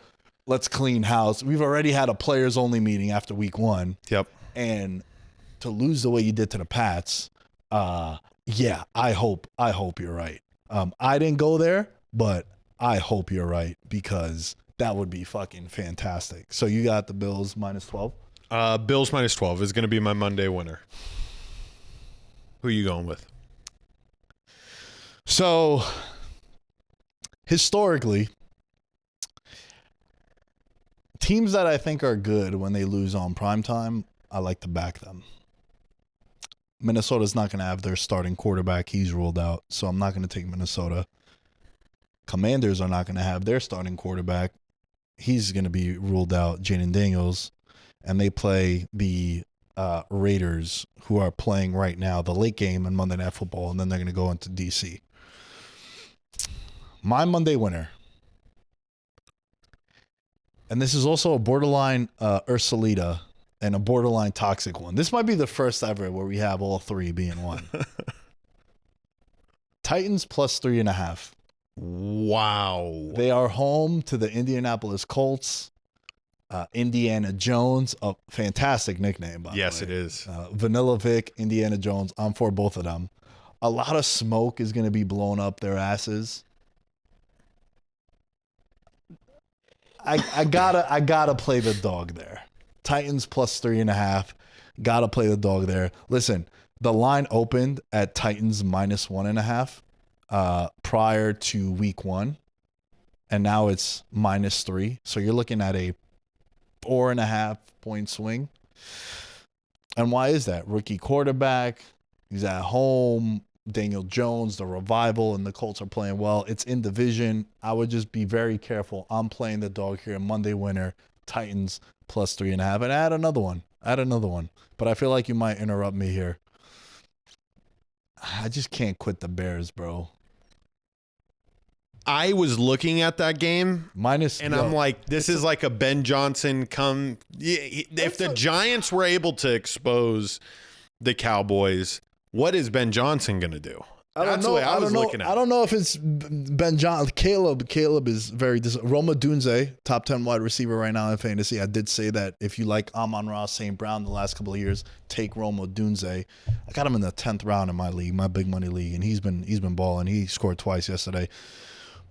let's clean house. We've already had a players only meeting after week 1. Yep. And to lose the way you did to the Pats, yeah, I hope you're right. I didn't go there, but I hope you're right because that would be fucking fantastic. So you got the Bills minus 12? Bills minus 12 is going to be my Monday winner. Who are you going with? So historically, teams that I think are good when they lose on primetime, I like to back them. Minnesota's not going to have their starting quarterback. He's ruled out, so I'm not going to take Minnesota. Commanders are not going to have their starting quarterback. He's going to be ruled out, Jaden Daniels. and they play the Raiders, who are playing right now the late game in Monday Night Football, and then they're going to go into DC. My Monday winner, and this is also a borderline Ursulita and a borderline toxic one. This might be the first ever where we have all three being one. Titans plus 3.5. Wow. They are home to the Indianapolis Colts. Indiana Jones, a fantastic nickname, by the way. Yes, it is. Vanilla Vic, Indiana Jones. I'm for both of them. A lot of smoke is going to be blown up their asses. I gotta play the dog there. Titans plus 3.5. Gotta play the dog there. Listen, the line opened at Titans minus 1.5 prior to week 1, and now it's minus 3. So you're looking at a 4.5 point swing. And why is that? Rookie quarterback. He's at home. Daniel Jones, the revival, and the Colts are playing well. It's in division. I would just be very careful. I'm playing the dog here. Monday winner, Titans plus 3.5. And add another one. But I feel like you might interrupt me here. I just can't quit the Bears, bro. I was looking at that game, I'm like, this is like a Ben Johnson come. If the Giants were able to expose the Cowboys, what is Ben Johnson going to do? That's the way I was looking at it. I don't know if it's Ben Johnson. Caleb is very Roma Dunze, top 10 wide receiver right now in fantasy. I did say that if you like Amon-Ra St. Brown the last couple of years, take Roma Dunze. I got him in the 10th round in my league, my big money league, and he's been balling. He scored twice yesterday.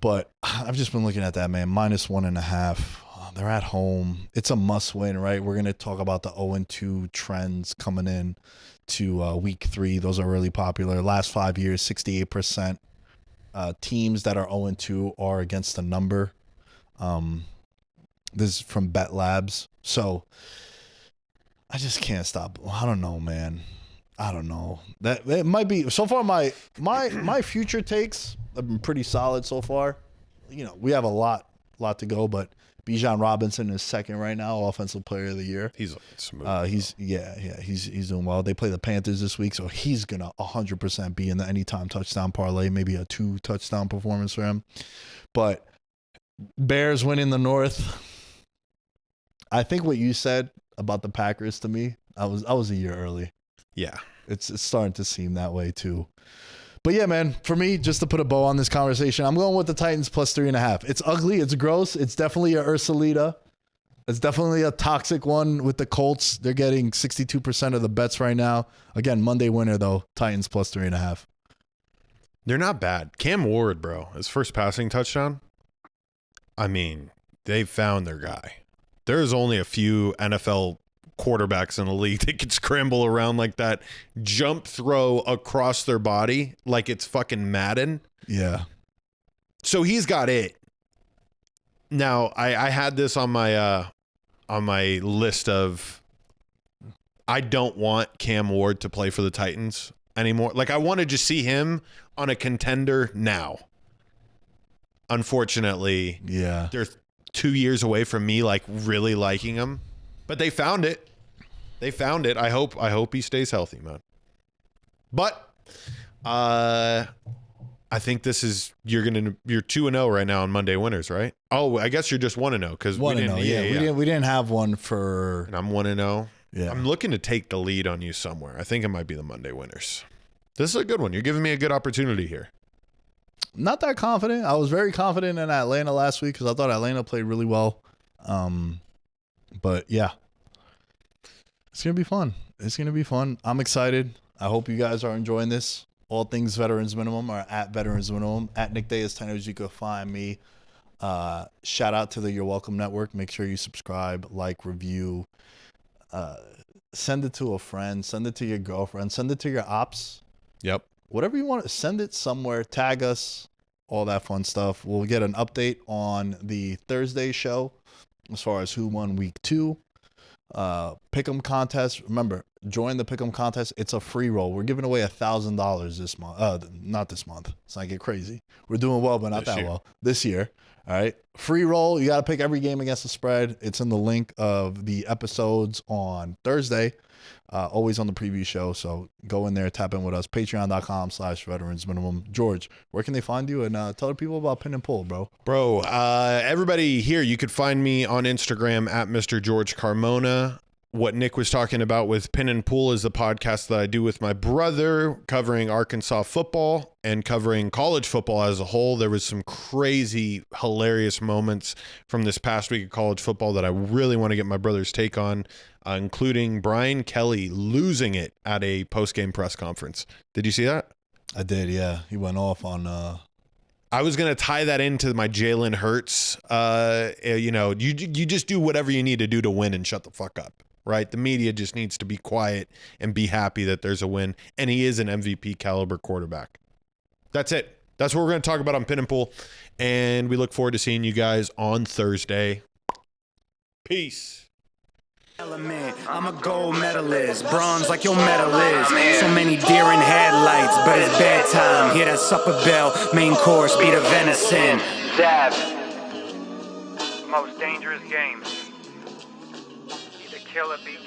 But I've just been looking at that, man. Minus 1.5. They're at home. It's a must win, right? We're going to talk about the 0-2 trends coming in to week 3. Those are really popular. Last 5 years, 68% teams that are 0-2 are against the number. This is from Bet Labs. So I just can't stop. I don't know, man. I don't know. That it might be so far. My future takes have been pretty solid so far. You know, we have a lot to go, but Bijan Robinson is second right now, Offensive Player of the Year. He's smooth. He's doing well. They play the Panthers this week, so he's gonna 100% be in the anytime touchdown parlay, maybe a 2 touchdown performance for him. But Bears winning the North. I think what you said about the Packers to me, I was a year early. Yeah. It's starting to seem that way too. But yeah, man, for me, just to put a bow on this conversation, I'm going with the Titans plus 3.5. It's ugly. It's gross. It's definitely a Ursulita. It's definitely a toxic one with the Colts. They're getting 62% of the bets right now. Again, Monday winner, though, Titans plus 3.5. They're not bad. Cam Ward, bro, his first passing touchdown. I mean, they found their guy. There's only a few NFL quarterbacks in the league that can scramble around like that, jump throw across their body like it's fucking Madden. Yeah. So he's got it. Now, I had this on my list of I don't want Cam Ward to play for the Titans anymore. Like, I want to just see him on a contender now. Unfortunately, yeah, they're 2 years away from me like really liking him. But they found it. I hope he stays healthy, man. But I think this is you're 2-0 right now on Monday winners, right? Oh, I guess you're just 1-0 because we didn't have one for. And I'm 1-0. Yeah, I'm looking to take the lead on you somewhere. I think it might be the Monday winners. This is a good one. You're giving me a good opportunity here. Not that confident. I was very confident in Atlanta last week because I thought Atlanta played really well. But yeah, it's going to be fun. I'm excited. I hope you guys are enjoying this. All things Veterans Minimum are at Veterans Minimum. At Nick Dais 10 you can find me. Shout out to the You're Welcome Network. Make sure you subscribe, like, review. Send it to a friend. Send it to your girlfriend. Send it to your ops. Yep. Whatever you want, send it somewhere. Tag us. All that fun stuff. We'll get an update on the Thursday show as far as who won week 2. Pick'em contest. Remember, join the Pick'em contest. It's a free roll. We're giving away $1,000 this month. Not this month. It's not get crazy. We're doing well, but not that well this year. All right. Free roll. You got to pick every game against the spread. It's in the link of the episodes on Thursday. Always on the preview show. So go in there, tap in with us. Patreon.com/Veterans Minimum. George, where can they find you? And tell the people about Pin and Pull, bro. Bro, everybody here, you could find me on Instagram at Mr. George Carmona. What Nick was talking about with Pin and Pull is the podcast that I do with my brother covering Arkansas football and covering college football as a whole. There was some crazy, hilarious moments from this past week of college football that I really want to get my brother's take on, including Brian Kelly losing it at a post-game press conference. Did you see that? I did, yeah. He went off on... I was going to tie that into my Jalen Hurts. You just do whatever you need to do to win and shut the fuck up. Right? The media just needs to be quiet and be happy that there's a win. And he is an MVP caliber quarterback. That's it. That's what we're going to talk about on Pin and Pull. And we look forward to seeing you guys on Thursday. Peace. I'm a gold medalist, bronze like your medal is. So many deer in headlights, but it's bedtime. Hear that supper bell, main course, be the venison. Dab. Most dangerous game. Either kill or be